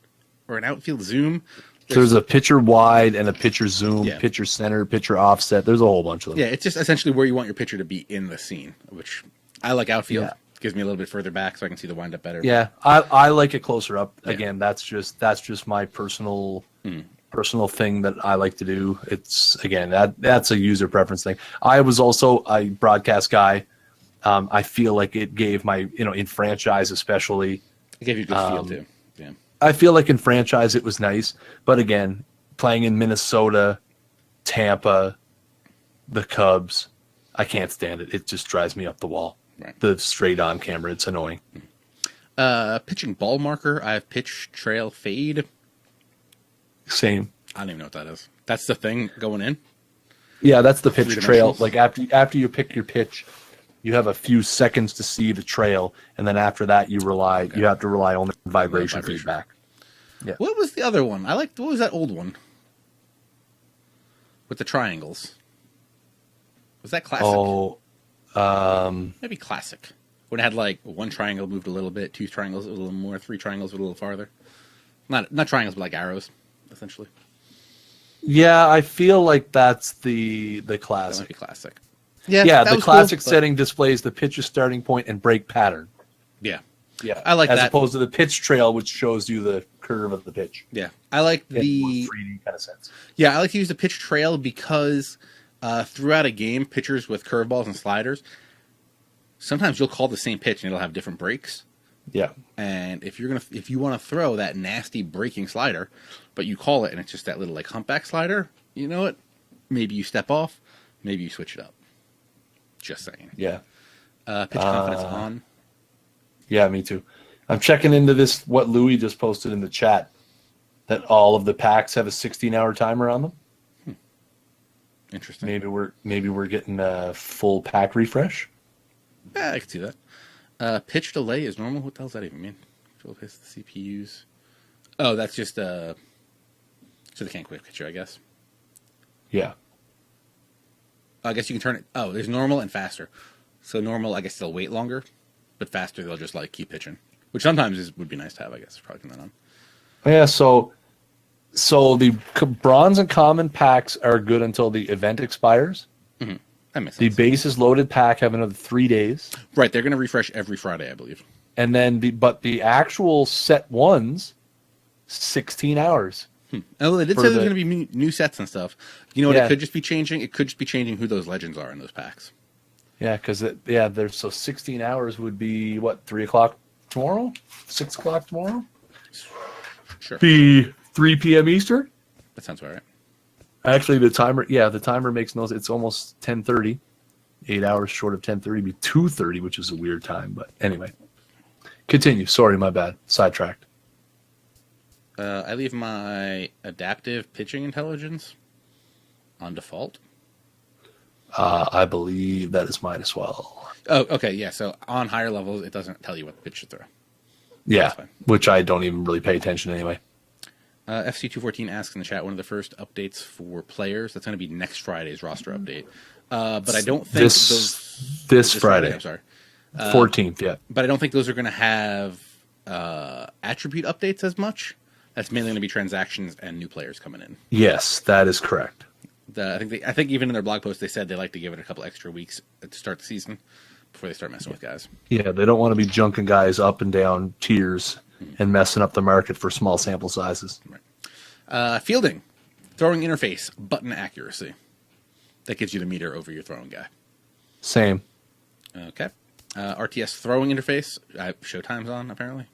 Speaker 1: or an outfield zoom?
Speaker 2: There's a pitcher wide and a pitcher zoom, pitcher center, pitcher offset. There's a whole bunch of them.
Speaker 1: Yeah, it's just essentially where you want your pitcher to be in the scene, which I like outfield. Yeah. Gives me a little bit further back so I can see the windup better. Yeah,
Speaker 2: I like it closer up. Yeah. Again, that's just my personal thing that I like to do. It's again that's a user preference thing. I was also a broadcast guy. I feel like it gave my in franchise especially.
Speaker 1: It gave you a good feel too. Yeah.
Speaker 2: I feel like in franchise it was nice, but again, playing in Minnesota, Tampa, the Cubs, I can't stand it. It just drives me up the wall. Right. The straight on camera, it's annoying.
Speaker 1: Pitching ball marker, I have pitch trail fade.
Speaker 2: Same.
Speaker 1: I don't even know what that is. That's the thing going in?
Speaker 2: Yeah, that's the pitch trail. Like after you pick your pitch, you have a few seconds to see the trail, and then after that you have to rely on the vibration feedback. Yeah.
Speaker 1: What was the other one? What was that old one? With the triangles. Was that classic?
Speaker 2: Oh,
Speaker 1: maybe classic. When it had like one triangle moved a little bit, two triangles a little more, three triangles a little farther. Not triangles, but like arrows, essentially.
Speaker 2: Yeah, I feel like that's the classic.
Speaker 1: That might be classic.
Speaker 2: Yeah, the classic setting displays the pitcher's starting point and break pattern.
Speaker 1: Yeah.
Speaker 2: Yeah.
Speaker 1: I like that.
Speaker 2: As opposed to the pitch trail, which shows you the curve of the pitch.
Speaker 1: Yeah. I like the
Speaker 2: 3D kind of sense.
Speaker 1: Yeah, I like to use the pitch trail because throughout a game, pitchers with curveballs and sliders, sometimes you'll call the same pitch and it'll have different breaks.
Speaker 2: Yeah.
Speaker 1: And if you want to throw that nasty breaking slider, but you call it and it's just that little like humpback slider, you know what? Maybe you step off, maybe you switch it up. Just saying.
Speaker 2: Yeah.
Speaker 1: Pitch confidence on.
Speaker 2: Yeah, me too. I'm checking into this, what Louis just posted in the chat, that all of the packs have a 16-hour timer on them.
Speaker 1: Interesting.
Speaker 2: Maybe we're getting a full pack refresh.
Speaker 1: Yeah, I can see that. Pitch delay is normal. What the hell does that even mean? The CPUs. Oh, that's just so they can't quit pitcher, I guess.
Speaker 2: Yeah.
Speaker 1: I guess you can turn it. Oh, there's normal and faster. So normal, I guess they'll wait longer, but faster they'll just like keep pitching, which sometimes would be nice to have. I guess probably turn that on.
Speaker 2: Yeah. So the bronze and common packs are good until the event expires.
Speaker 1: Mm-hmm. That makes
Speaker 2: The
Speaker 1: sense.
Speaker 2: bases loaded pack have another 3 days.
Speaker 1: Right, they're going to refresh every Friday, I believe.
Speaker 2: And then the actual set ones, 16 hours.
Speaker 1: Oh, they did
Speaker 2: For
Speaker 1: say there's
Speaker 2: the-
Speaker 1: going to be new sets and stuff. You know what?
Speaker 2: Yeah.
Speaker 1: It could just be changing. It could just be changing who those legends are in those packs.
Speaker 2: Yeah, because there's so 16 hours would be what, 3 o'clock tomorrow, 6 o'clock tomorrow.
Speaker 1: Sure,
Speaker 2: Be 3 p.m. Eastern.
Speaker 1: that sounds about right.
Speaker 2: Actually, the timer makes no. It's almost 10:30. 8 hours short of 10:30 be 2:30, which is a weird time. But anyway, continue. Sorry, my bad. Sidetracked.
Speaker 1: I leave my adaptive pitching intelligence on default.
Speaker 2: I believe that is mine as well.
Speaker 1: Oh, okay, yeah. So on higher levels, it doesn't tell you what pitch to throw.
Speaker 2: Yeah,
Speaker 1: That's fine.
Speaker 2: which I don't even really pay attention anyway.
Speaker 1: FC214 asks in the chat, one of the first updates for players. That's going to be next Friday's roster update. But I don't think
Speaker 2: this Friday.
Speaker 1: I'm sorry.
Speaker 2: 14th, yeah.
Speaker 1: But I don't think those are going to have attribute updates as much. That's mainly going to be transactions and new players coming in.
Speaker 2: Yes, that is correct.
Speaker 1: I think even in their blog post they said they like to give it a couple extra weeks to start the season before they start messing with guys.
Speaker 2: Yeah, they don't want to be junking guys up and down tiers and messing up the market for small sample sizes.
Speaker 1: Right. Fielding, throwing interface, button accuracy. That gives you the meter over your throwing guy.
Speaker 2: Same.
Speaker 1: Okay. RTS throwing interface. I have showtimes on apparently.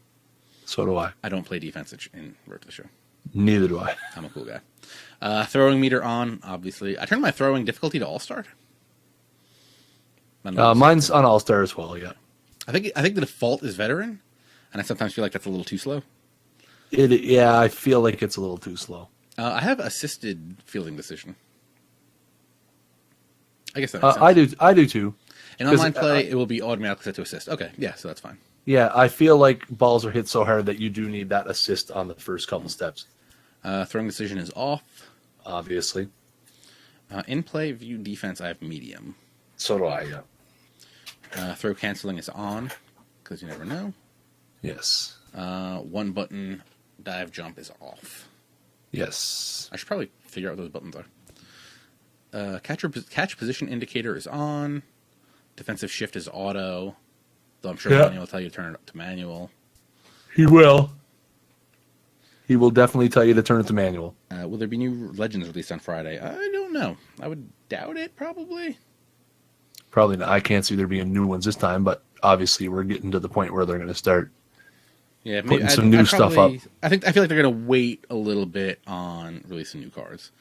Speaker 2: So do I.
Speaker 1: I don't play defense in Road to the Show.
Speaker 2: Neither do I.
Speaker 1: I'm a cool guy. Throwing meter on, obviously. I turned my throwing difficulty to all-star.
Speaker 2: Mine's on All-Star as well, yeah.
Speaker 1: I think the default is veteran, and I sometimes feel like that's a little too slow.
Speaker 2: Yeah, I feel like it's a little too slow.
Speaker 1: I have assisted fielding decision. I guess that makes sense.
Speaker 2: I do too.
Speaker 1: In online play, it will be automatically set to assist. Okay, yeah, so that's fine.
Speaker 2: Yeah, I feel like balls are hit so hard that you do need that assist on the first couple steps.
Speaker 1: Throwing decision is off.
Speaker 2: Obviously.
Speaker 1: In play, view defense, I have medium.
Speaker 2: So do I, yeah.
Speaker 1: Throw canceling is on, because you never know.
Speaker 2: Yes.
Speaker 1: One button, dive jump is off.
Speaker 2: Yes.
Speaker 1: I should probably figure out what those buttons are. Catch position indicator is on. Defensive shift is auto. Though I'm sure Manuel will tell you to turn it up to manual.
Speaker 2: He will. He will definitely tell you to turn it to manual.
Speaker 1: Will there be new Legends released on Friday? I don't know. I would doubt it, probably.
Speaker 2: Probably not. I can't see there being new ones this time, but obviously we're getting to the point where they're going to start
Speaker 1: Yeah,
Speaker 2: putting some new stuff up.
Speaker 1: I feel like they're going to wait a little bit on releasing new cards.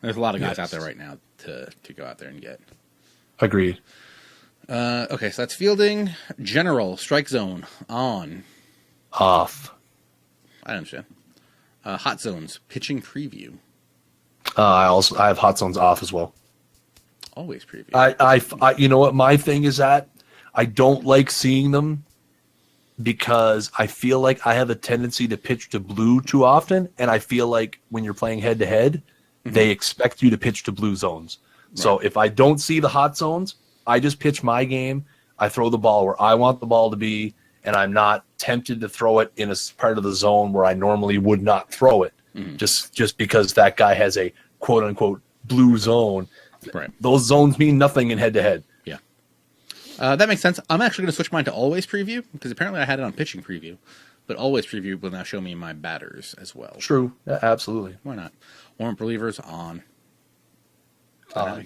Speaker 1: There's a lot of guys out there right now to go out there and get.
Speaker 2: Agreed.
Speaker 1: Okay, so that's fielding. General, strike zone, on.
Speaker 2: Off.
Speaker 1: I understand. Hot zones, pitching preview.
Speaker 2: I have hot zones off as well.
Speaker 1: Always preview.
Speaker 2: I you know what my thing is at? I don't like seeing them because I feel like I have a tendency to pitch to blue too often, and I feel like when you're playing head to head, they expect you to pitch to blue zones. Right. So if I don't see the hot zones, I just pitch my game. I throw the ball where I want the ball to be, and I'm not tempted to throw it in a part of the zone where I normally would not throw it, just because that guy has a quote unquote blue zone.
Speaker 1: Right.
Speaker 2: Those zones mean nothing in head to head.
Speaker 1: Yeah. That makes sense. I'm actually going to switch mine to always preview because apparently I had it on pitching preview, but always preview will now show me my batters as well.
Speaker 2: True. Yeah, absolutely.
Speaker 1: Why not? Warrant relievers on.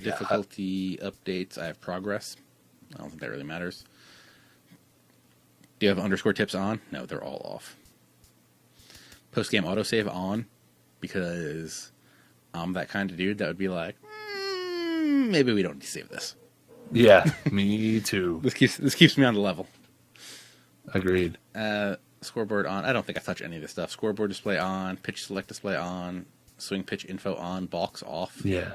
Speaker 1: Difficulty updates. I have progress. I don't think that really matters. Do you have underscore tips on? No, they're all off. Post-game autosave on because I'm that kind of dude that would be like, maybe we don't need to save this.
Speaker 2: Yeah, me too.
Speaker 1: This keeps me on the level.
Speaker 2: Agreed.
Speaker 1: Scoreboard on. I don't think I touch any of this stuff. Scoreboard display on. Pitch select display on. Swing pitch info on. Balks off.
Speaker 2: Yeah,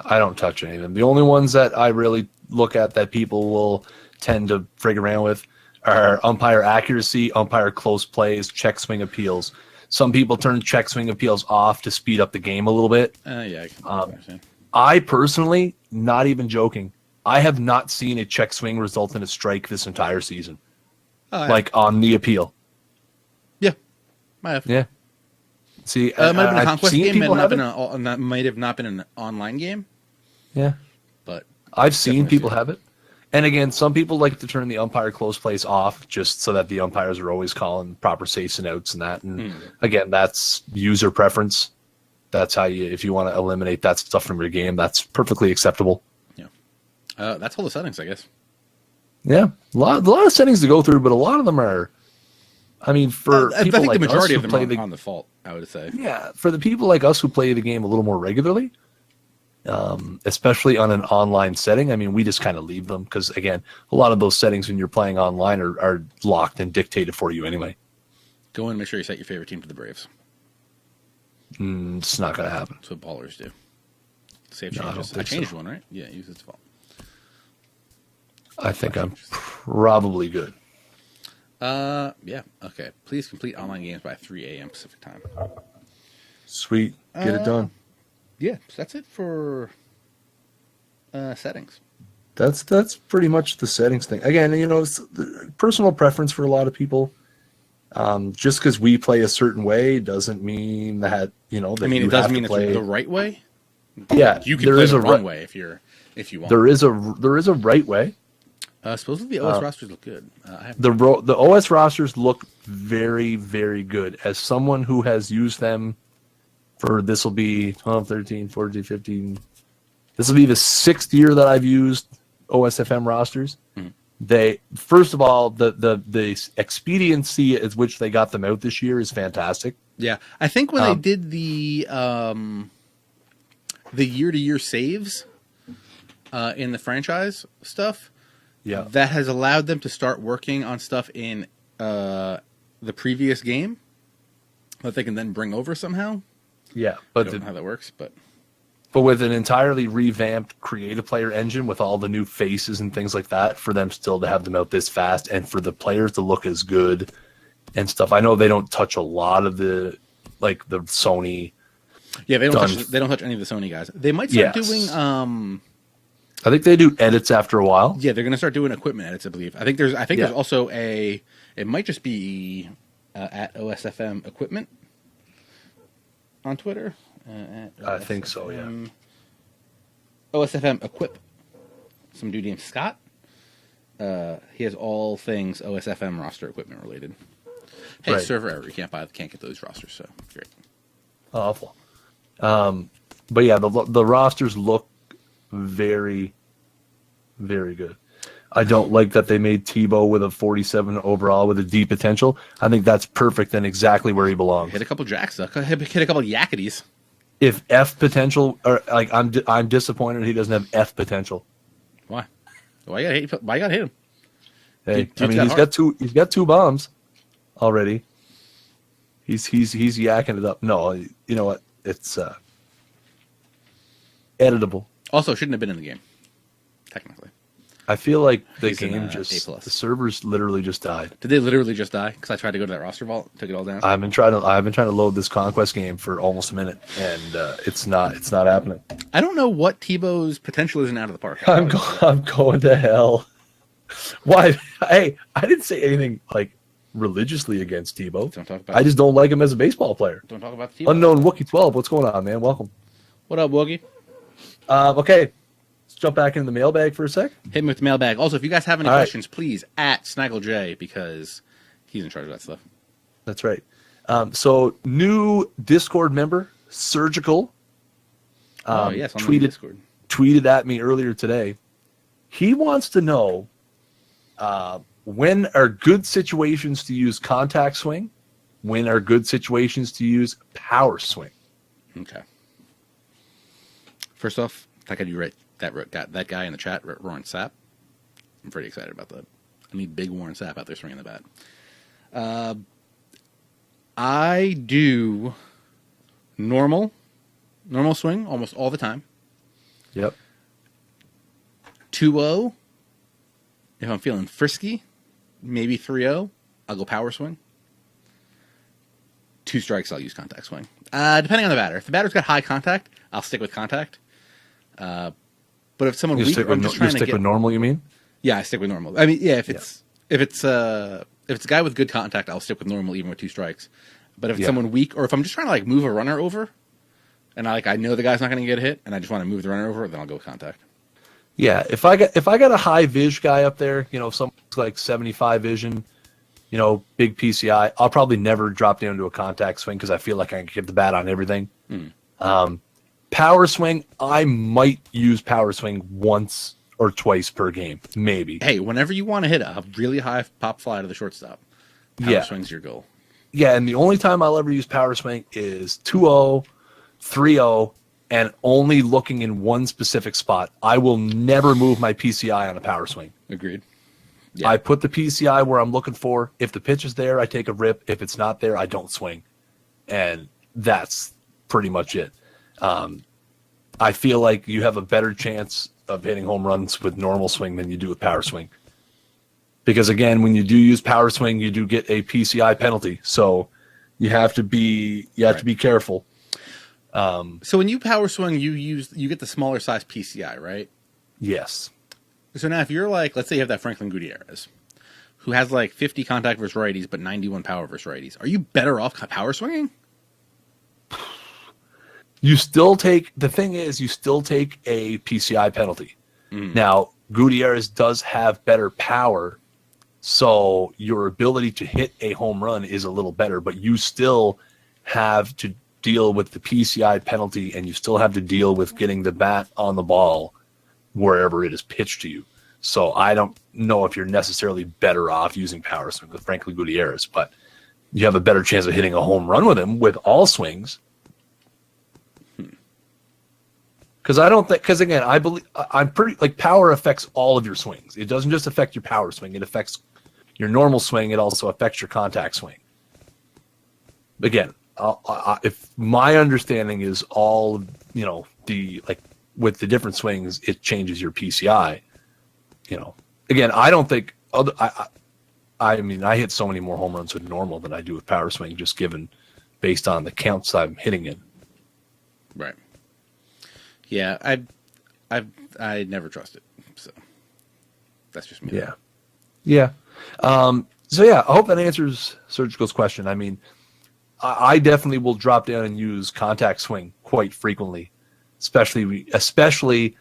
Speaker 2: I don't touch any of them. The only ones that I really look at that people will tend to frig around with are umpire accuracy, umpire close plays, check swing appeals. Some people turn check swing appeals off to speed up the game a little bit.
Speaker 1: Yeah, I can understand.
Speaker 2: I personally, not even joking, I have not seen a check swing result in a strike this entire season.
Speaker 1: Oh, yeah.
Speaker 2: Like on the appeal.
Speaker 1: Yeah, I have.
Speaker 2: Yeah. See,
Speaker 1: It might have been a
Speaker 2: I've
Speaker 1: conquest
Speaker 2: seen
Speaker 1: game.
Speaker 2: people have it.
Speaker 1: That might have not been an online game.
Speaker 2: Yeah.
Speaker 1: But
Speaker 2: I've seen
Speaker 1: definitely
Speaker 2: people have it. And again, some people like to turn the umpire close place off just so that the umpires are always calling proper safes and outs and that. And again, that's user preference. That's how if you want to eliminate that stuff from your game, that's perfectly acceptable.
Speaker 1: Yeah. That's all the settings, I guess.
Speaker 2: Yeah. A lot of settings to go through, but a lot of them are, I mean, for
Speaker 1: I
Speaker 2: people
Speaker 1: think
Speaker 2: like
Speaker 1: the majority
Speaker 2: us
Speaker 1: of
Speaker 2: who
Speaker 1: them
Speaker 2: play
Speaker 1: are on default, I would say.
Speaker 2: Yeah, for the people like us who play the game a little more regularly, especially on an online setting, I mean, we just kind of leave them because, again, a lot of those settings when you're playing online are locked and dictated for you anyway.
Speaker 1: Go in and make sure you set your favorite team to the Braves.
Speaker 2: It's not going to happen.
Speaker 1: That's what ballers do. Save
Speaker 2: No, I
Speaker 1: changes.
Speaker 2: don't
Speaker 1: I
Speaker 2: think
Speaker 1: changed
Speaker 2: so.
Speaker 1: one, right? Yeah, use its default.
Speaker 2: I think I'm probably good.
Speaker 1: Yeah. Okay. Please complete online games by 3 a.m. Pacific time.
Speaker 2: Sweet. Get it done.
Speaker 1: Yeah, so that's it for settings.
Speaker 2: That's pretty much the settings thing. Again, it's the personal preference for a lot of people. Just because we play a certain way doesn't mean that, that
Speaker 1: I mean,
Speaker 2: you
Speaker 1: it does
Speaker 2: have
Speaker 1: mean
Speaker 2: to
Speaker 1: it's
Speaker 2: play
Speaker 1: the right way.
Speaker 2: Yeah,
Speaker 1: You can
Speaker 2: there
Speaker 1: play
Speaker 2: is
Speaker 1: the
Speaker 2: a
Speaker 1: wrong
Speaker 2: right
Speaker 1: way if you want.
Speaker 2: There is a right way.
Speaker 1: Supposedly the OS rosters look good.
Speaker 2: The OS rosters look very, very good. As someone who has used them for, this will be 12, 13, 14, 15. This will be the 6th year that I've used OSFM rosters. They, first of all, the expediency at which they got them out this year is fantastic.
Speaker 1: Yeah, I think when they did the year-to-year saves in the franchise stuff, that has allowed them to start working on stuff in the previous game that they can then bring over somehow.
Speaker 2: Yeah,
Speaker 1: I
Speaker 2: but
Speaker 1: don't know how that works, but
Speaker 2: with an entirely revamped creative player engine with all the new faces and things like that, for them still to have them out this fast and for the players to look as good and stuff. I know they don't touch a lot of the Sony.
Speaker 1: Yeah, they don't touch any of the Sony guys. They might start doing.
Speaker 2: I think they do edits after a while.
Speaker 1: Yeah, they're going to start doing equipment edits. I believe. I think there's also a. It might just be at OSFM Equipment on Twitter.
Speaker 2: I think so. Yeah.
Speaker 1: OSFM Equip. Some dude named Scott. He has all things OSFM roster equipment related. Hey,
Speaker 2: Right.
Speaker 1: server error. You can't get those rosters. So great.
Speaker 2: Awful. But yeah, the rosters look very, very good. I don't like that they made Tebow with a 47 overall with a D potential. I think that's perfect and exactly where he belongs.
Speaker 1: Hit a couple jacks. Hit a couple yakketies.
Speaker 2: If F potential, or I'm disappointed he doesn't have F potential.
Speaker 1: Why? Why you gotta hit him?
Speaker 2: Hey,
Speaker 1: Dude's
Speaker 2: I mean, he's got two bombs already. He's yakking it up. No, you know what? It's editable.
Speaker 1: Also, shouldn't have been in the game. Technically,
Speaker 2: I feel like the
Speaker 1: He's an,
Speaker 2: game
Speaker 1: A+.
Speaker 2: the servers literally just died.
Speaker 1: did they literally just die? Because I tried to go to that roster vault, took it all down.
Speaker 2: I've been trying to load this Conquest game for almost a minute, and it's not happening.
Speaker 1: I don't know what Tebow's potential isn't out of the park.
Speaker 2: I'm going to hell. Why? Hey, I didn't say anything like religiously against Tebow.
Speaker 1: Don't talk about.
Speaker 2: I just don't like him as a baseball player.
Speaker 1: Don't talk about Tebow.
Speaker 2: Unknown Wookie 12. What's going on, man? Welcome.
Speaker 1: What up, Woogie?
Speaker 2: Okay, let's jump back into the mailbag for a sec.
Speaker 1: Hit me with the mailbag. Also, if you guys have any
Speaker 2: All right.
Speaker 1: questions, please at SnaggleJ because he's in charge of that stuff.
Speaker 2: That's right. So new Discord member, Surgical.
Speaker 1: Yes, on the Discord.
Speaker 2: Tweeted at me earlier today. He wants to know when are good situations to use contact swing, when are good situations to use power swing.
Speaker 1: Okay. First off, that guy you write that guy in the chat, Warren Sapp. I'm pretty excited about that. I need big Warren Sapp out there swinging the bat. I do normal swing almost all the time.
Speaker 2: Yep.
Speaker 1: 2-0. If I'm feeling frisky, maybe 3-0, I'll go power swing. 2 strikes, I'll use contact swing. Depending on the batter. If the batter's got high contact, I'll stick with contact. But if someone
Speaker 2: You
Speaker 1: weak,
Speaker 2: stick
Speaker 1: I'm
Speaker 2: with
Speaker 1: just trying to
Speaker 2: stick
Speaker 1: get.
Speaker 2: with normal, you mean?
Speaker 1: Yeah, I stick with normal. I mean, yeah, if it's a guy with good contact, I'll stick with normal even with 2 strikes. But if it's someone weak, or if I'm just trying to like move a runner over, and I know the guy's not going to get hit, and I just want to move the runner over, then I'll go with contact.
Speaker 2: Yeah, if I got a high vis guy up there, if someone's like 75 vision, big PCI, I'll probably never drop down to a contact swing because I feel like I can get the bat on everything. Power swing, I might use power swing once or twice per game, maybe.
Speaker 1: Hey, whenever you want to hit a really high pop fly to the shortstop, power swing's your goal.
Speaker 2: Yeah, and the only time I'll ever use power swing is 2-0, 3-0, and only looking in one specific spot. I will never move my PCI on a power swing.
Speaker 1: Agreed. Yeah.
Speaker 2: I put the PCI where I'm looking for. If the pitch is there, I take a rip. If it's not there, I don't swing. And that's pretty much it. I feel like you have a better chance of hitting home runs with normal swing than you do with power swing. Because again, when you do use power swing, you do get a PCI penalty. So you have to be careful.
Speaker 1: So when you power swing, you get the smaller size PCI, right?
Speaker 2: Yes.
Speaker 1: So now if you're like, let's say you have that Franklin Gutierrez, who has like 50 contact versus righties, but 91 power versus righties, are you better off power swinging?
Speaker 2: You still take a PCI penalty. Now, Gutierrez does have better power, so your ability to hit a home run is a little better, but you still have to deal with the PCI penalty, and you still have to deal with getting the bat on the ball wherever it is pitched to you. So I don't know if you're necessarily better off using power swing with Franklin Gutierrez, but you have a better chance of hitting a home run with him with all swings. Because again, I believe I'm pretty like power affects all of your swings. It doesn't just affect your power swing; it affects your normal swing. It also affects your contact swing. Again, if my understanding is all with the different swings, it changes your PCI. Again, I don't think I mean, I hit so many more home runs with normal than I do with power swing, just based on the counts I'm hitting in.
Speaker 1: Right. Yeah, I never trust it, so that's just me.
Speaker 2: Yeah. So yeah, I hope that answers Surgical's question. I mean, I definitely will drop down and use contact swing quite frequently, especially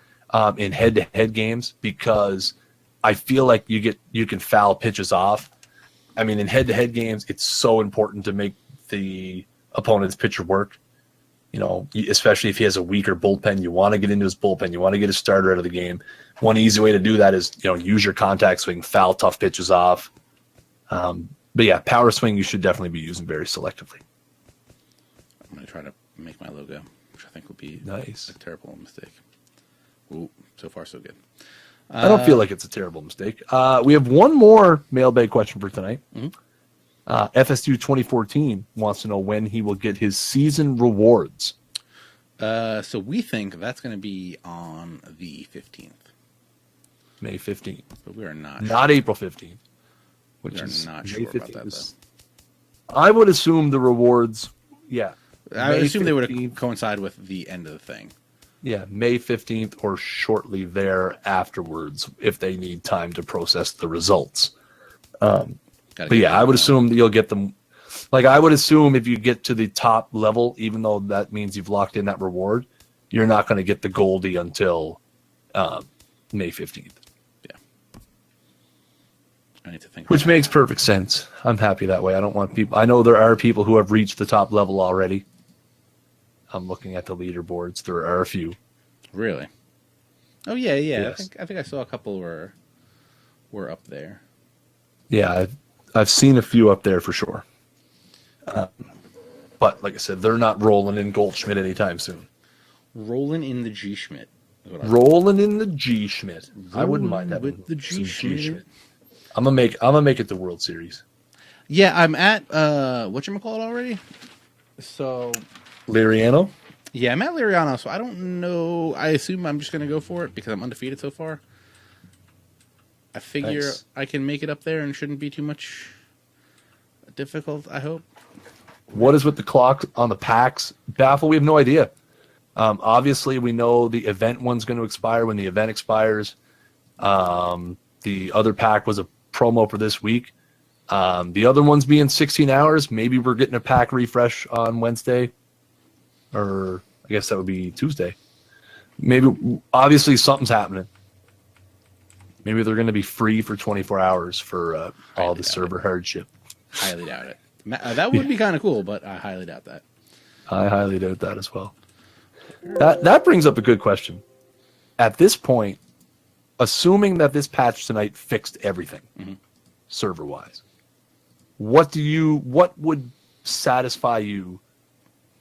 Speaker 2: in head-to-head games, because I feel like you can foul pitches off. I mean, in head-to-head games, it's so important to make the opponent's pitcher work. Especially if he has a weaker bullpen, you want to get into his bullpen. You want to get his starter out of the game. One easy way to do that is, use your contact swing, foul tough pitches off. But yeah, power swing you should definitely be using very selectively.
Speaker 1: I'm going to try to make my logo, which I think would be
Speaker 2: nice.
Speaker 1: A terrible mistake. Ooh, so far so good.
Speaker 2: I don't feel like it's a terrible mistake. We have one more mailbag question for tonight.
Speaker 1: Mm-hmm.
Speaker 2: FSU 2014 wants to know when he will get his season rewards.
Speaker 1: So we think that's going to be on the 15th.
Speaker 2: May 15th.
Speaker 1: But we are not
Speaker 2: Not
Speaker 1: sure.
Speaker 2: April 15th.
Speaker 1: We are not sure about that, though.
Speaker 2: I would assume the rewards, yeah.
Speaker 1: I would assume they would coincide with the end of the thing.
Speaker 2: Yeah, May 15th or shortly there afterwards if they need time to process the results. But yeah, I would assume that you'll get them. Like, I would assume if you get to the top level, even though that means you've locked in that reward, you're not going to get the Goldie until May 15th.
Speaker 1: Yeah. I need to think.
Speaker 2: Which makes perfect sense. I'm happy that way. I don't want people. I know there are people who have reached the top level already. I'm looking at the leaderboards. There are a few.
Speaker 1: Really? Oh yeah.
Speaker 2: Yes.
Speaker 1: I think I saw a couple were up there.
Speaker 2: Yeah, I've seen a few up there for sure. But like I said, they're not rolling in Goldschmidt anytime soon.
Speaker 1: Rolling in the G Schmidt.
Speaker 2: Rolling in the G Schmidt. I wouldn't mind that
Speaker 1: with the G Schmidt.
Speaker 2: I'm gonna make it the World Series.
Speaker 1: Yeah, I'm at whatchamacallit already. So
Speaker 2: Liriano?
Speaker 1: Yeah, I'm at Liriano, so I don't know. I assume I'm just gonna go for it because I'm undefeated so far. I figure I can make it up there and shouldn't be too much difficult, I hope.
Speaker 2: What is with the clock on the packs? Baffle, we have no idea. Obviously, we know the event one's going to expire when the event expires. The other pack was a promo for this week. The other one's being 16 hours. Maybe we're getting a pack refresh on Wednesday, or I guess that would be Tuesday. Maybe, obviously, something's happening. Maybe they're going to be free for 24 hours for all the server hardship.
Speaker 1: Highly doubt it. That would be kind of cool, but I highly doubt that.
Speaker 2: I highly doubt that as well. That brings up a good question. At this point, assuming that this patch tonight fixed everything, server-wise, what would satisfy you?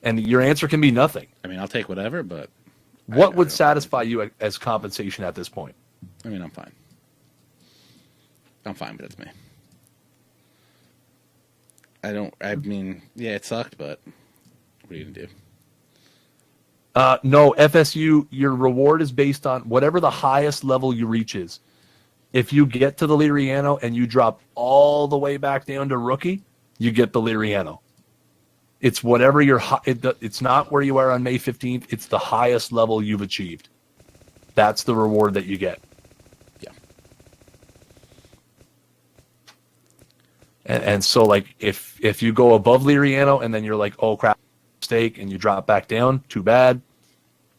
Speaker 2: And your answer can be nothing.
Speaker 1: I mean, I'll take whatever, but
Speaker 2: what would satisfy you as compensation at this point?
Speaker 1: I mean, I'm fine. I'm fine, but it's me. I mean, yeah, it sucked, but what are you going to do?
Speaker 2: No, FSU, your reward is based on whatever the highest level you reach is. If you get to the Liriano and you drop all the way back down to rookie, you get the Liriano. It's whatever it's not where you are on May 15th. It's the highest level you've achieved. That's the reward that you get.
Speaker 1: Yeah.
Speaker 2: And so, like, if you go above Liriano and then you're like, oh, crap, mistake, and you drop back down, too bad.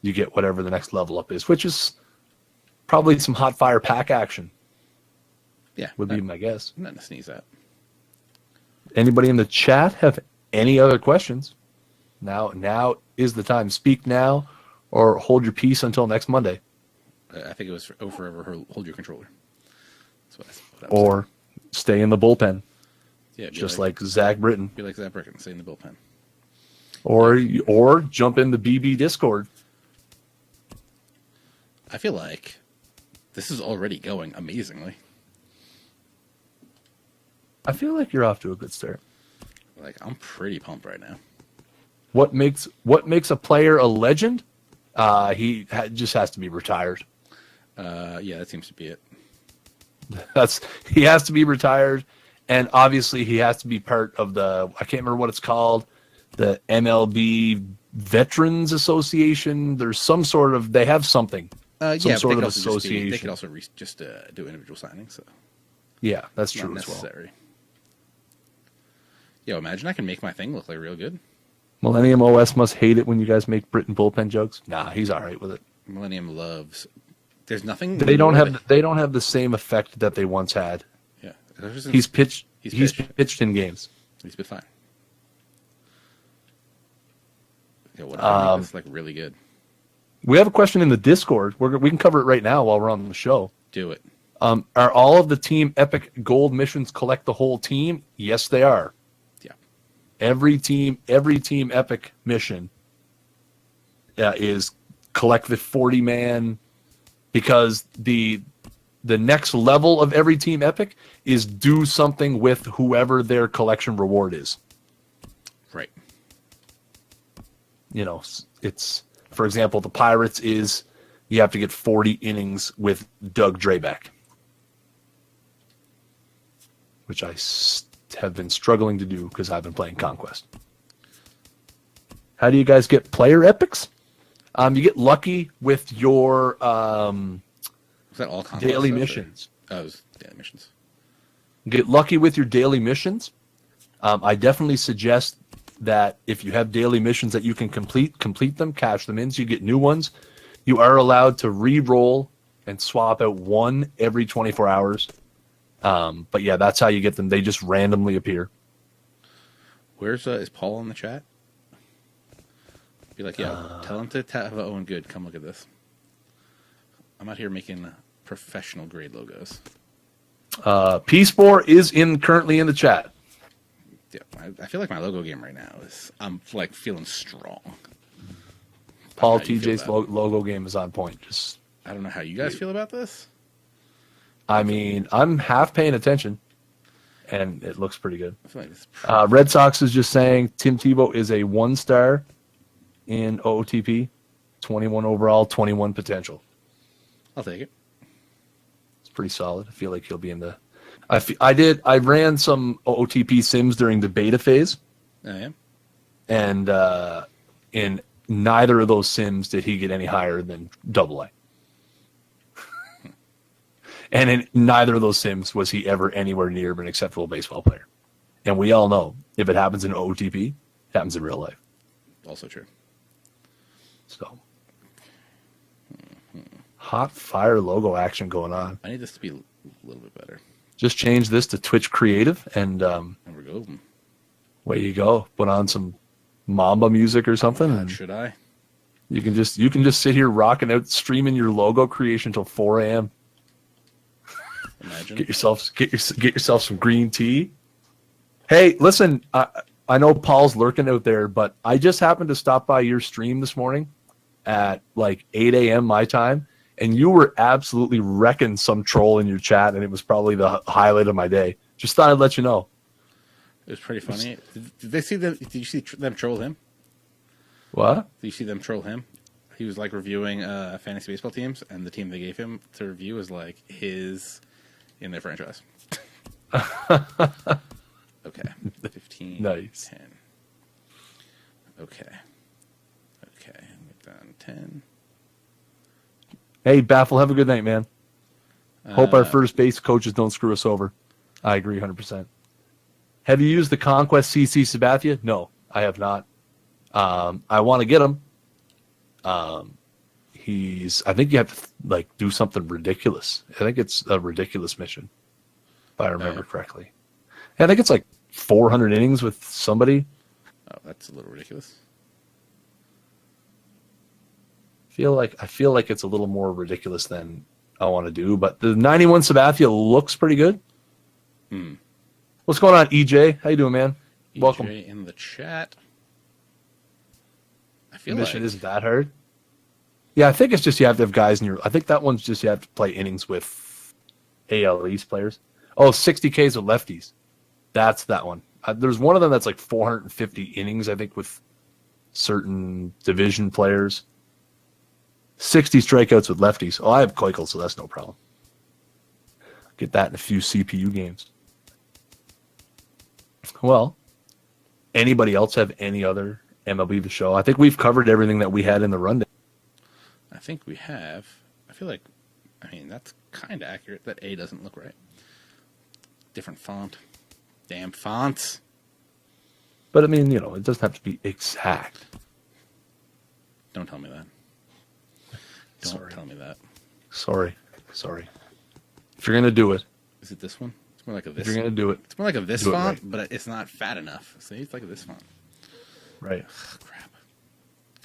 Speaker 2: You get whatever the next level up is, which is probably some hot fire pack action.
Speaker 1: Yeah.
Speaker 2: Would be my guess.
Speaker 1: Nothing to sneeze at.
Speaker 2: Anybody in the chat have any other questions? Now is the time. Speak now or hold your peace until next Monday.
Speaker 1: I think it was forever hold your controller. That's what
Speaker 2: or stay in the bullpen.
Speaker 1: Yeah,
Speaker 2: just like Zach Britton.
Speaker 1: Be like Zach Britton, stay in the bullpen.
Speaker 2: Or jump in the BB Discord.
Speaker 1: I feel like this is already going amazingly.
Speaker 2: I feel like you're off to a good start.
Speaker 1: Like, I'm pretty pumped right now.
Speaker 2: What makes a player a legend? He just has to be retired.
Speaker 1: Yeah, that seems to be it.
Speaker 2: He has to be retired, and obviously he has to be part of the, I can't remember what it's called, the MLB Veterans Association. There's some sort of, they have something. Some sort of association.
Speaker 1: They could also just do individual signings. So.
Speaker 2: Yeah, that's true
Speaker 1: Not
Speaker 2: as well.
Speaker 1: necessary. Yo, imagine I can make my thing look like real good.
Speaker 2: Millennium OS must hate it when you guys make Britain bullpen jokes. Nah, he's all right with it.
Speaker 1: Millennium loves. There's nothing.
Speaker 2: They don't have the same effect that they once had.
Speaker 1: Yeah,
Speaker 2: he's pitched in games.
Speaker 1: He's been fine. Yeah, what I make this like really good.
Speaker 2: We have a question in the Discord. We can cover it right now while we're on the show.
Speaker 1: Do it.
Speaker 2: Are all of the Team Epic gold missions collect the whole team? Yes, they are.
Speaker 1: Yeah.
Speaker 2: Every team Epic mission is collect the 40-man, because the next level of every Team Epic is do something with whoever their collection reward is.
Speaker 1: Right.
Speaker 2: You know, it's, for example, the Pirates is you have to get 40 innings with Doug Drabeck, which I have been struggling to do because I've been playing Conquest. How do you guys get player epics? You get lucky with your
Speaker 1: Was that all
Speaker 2: daily missions.
Speaker 1: Oh, it was daily missions.
Speaker 2: Get lucky with your daily missions. I definitely suggest that if you have daily missions that you can complete them, cash them in so you get new ones. You are allowed to re-roll and swap out one every 24 hours. But yeah, that's how you get them. They just randomly appear.
Speaker 1: Where's is Paul in the chat? Be like, yeah, tell him to have Owen Good. Come look at this. I'm out here making professional grade logos.
Speaker 2: P-Spore is currently in the chat.
Speaker 1: Yeah, I feel like my logo game right now I'm like feeling strong.
Speaker 2: Paul TJ's logo game is on point.
Speaker 1: I don't know how you guys feel about this.
Speaker 2: I mean, I'm half paying attention, and it looks pretty good.
Speaker 1: I feel like it's
Speaker 2: Red Sox is just saying Tim Tebow is a 1-star in OOTP, 21 overall, 21 potential.
Speaker 1: I'll take it.
Speaker 2: It's pretty solid. I feel like he'll be in the. I ran some OOTP sims during the beta phase.
Speaker 1: I am.
Speaker 2: And in neither of those sims did he get any higher than AA. And in neither of those sims was he ever anywhere near an acceptable baseball player. And we all know if it happens in OTP, it happens in real life.
Speaker 1: Also true.
Speaker 2: So, hot fire logo action going on.
Speaker 1: I need this to be a little bit better.
Speaker 2: Just change this to Twitch Creative, and
Speaker 1: There we go.
Speaker 2: way you go. Put on some Mamba music or something, and
Speaker 1: Should I?
Speaker 2: you can just sit here rocking out, streaming your logo creation until 4 a.m.
Speaker 1: Imagine.
Speaker 2: Get yourself some green tea. Hey, listen, I know Paul's lurking out there, but I just happened to stop by your stream this morning at like 8 a.m. my time, and you were absolutely wrecking some troll in your chat, and it was probably the highlight of my day. Just thought I'd let you know.
Speaker 1: It was pretty funny. Did they see them? Did you see them troll him?
Speaker 2: What?
Speaker 1: Did you see them troll him? He was like reviewing fantasy baseball teams, and the team they gave him to review was like his in their franchise. Okay, 15.
Speaker 2: Nice.
Speaker 1: 10. Okay. We've done 10.
Speaker 2: Hey, Baffle, have a good night, man. Hope our first base coaches don't screw us over. I agree 100%. Have you used the Conquest CC Sabathia? No, I have not. I want to get him. I think you have to like do something ridiculous. I think it's a ridiculous mission, if I remember correctly. I think it's like 400 innings with somebody.
Speaker 1: Oh, that's a little ridiculous.
Speaker 2: I feel like it's a little more ridiculous than I want to do, but the 91 Sabathia looks pretty good. What's going on, EJ? How you doing, man? Welcome.
Speaker 1: EJ in the chat. I
Speaker 2: The
Speaker 1: feel
Speaker 2: mission
Speaker 1: like
Speaker 2: isn't that hard. Yeah, I think it's just you have to have guys in your. I think that one's just you have to play innings with AL East players. Oh, 60 Ks with lefties. That's that one. There's one of them that's like 450 innings, I think, with certain division players. 60 strikeouts with lefties. Oh, I have Keuchel, so that's no problem. Get that in a few CPU games. Well, anybody else have any other MLB The Show? I think we've covered everything that we had in the rundown.
Speaker 1: I think we have. I feel like, that's kind of accurate. That A doesn't look right. Different font. Damn fonts.
Speaker 2: But, it doesn't have to be exact.
Speaker 1: Don't tell me that. Don't tell me that.
Speaker 2: Sorry. If you're going to do it.
Speaker 1: Is it this one? It's more like a this.
Speaker 2: If you're going to do it.
Speaker 1: It's more like a this
Speaker 2: do it
Speaker 1: font,
Speaker 2: right.
Speaker 1: but it's not fat enough. See, it's like a this font.
Speaker 2: Right.
Speaker 1: Ugh, crap.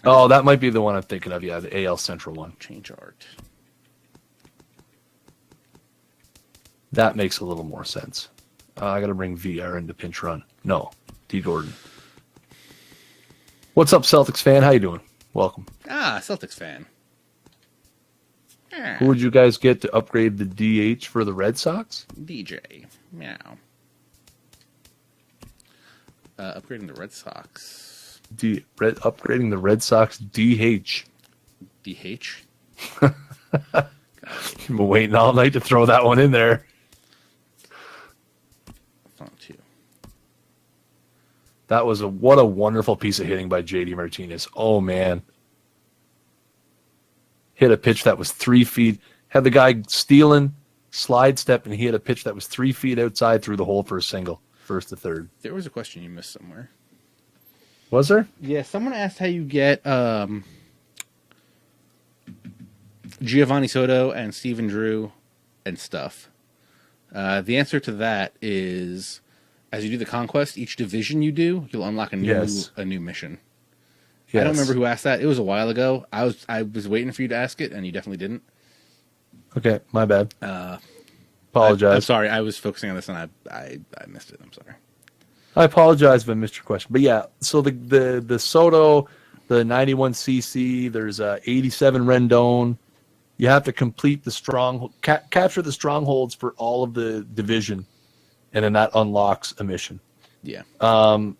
Speaker 2: Oh, that might be the one I'm thinking of. Yeah, the AL Central one.
Speaker 1: Change art.
Speaker 2: That makes a little more sense. I got to bring VR into pinch run. No, D. Gordon. What's up, Celtics fan? How you doing? Welcome.
Speaker 1: Celtics fan.
Speaker 2: Who would you guys get to upgrade the DH for the Red Sox?
Speaker 1: DJ. Meow. Upgrading the Red Sox.
Speaker 2: Upgrading the Red Sox DH.
Speaker 1: DH?
Speaker 2: You've been waiting all night to throw that one in there.
Speaker 1: Font 2.
Speaker 2: That was what a wonderful piece of hitting by JD Martinez. Oh, man. Hit a pitch that was 3 feet. Had the guy stealing, slide step, and he hit a pitch that was 3 feet outside through the hole for a single. First to third.
Speaker 1: There was a question you missed somewhere.
Speaker 2: Was there?
Speaker 1: Yeah, someone asked how you get Giovanni Soto and Steven Drew and stuff. The answer to that is, as you do the conquest, each division you do, you'll unlock a new mission. Yes. I don't remember who asked that. It was a while ago. I was waiting for you to ask it, and you definitely didn't.
Speaker 2: Okay, my bad. Apologize.
Speaker 1: I'm sorry. I was focusing on this, and I missed it. I'm sorry.
Speaker 2: I apologize if I missed your question. But yeah, so the Soto, the 91 CC, there's 87 Rendon. You have to complete the capture the strongholds for all of the division, and then that unlocks a mission.
Speaker 1: Yeah. I don't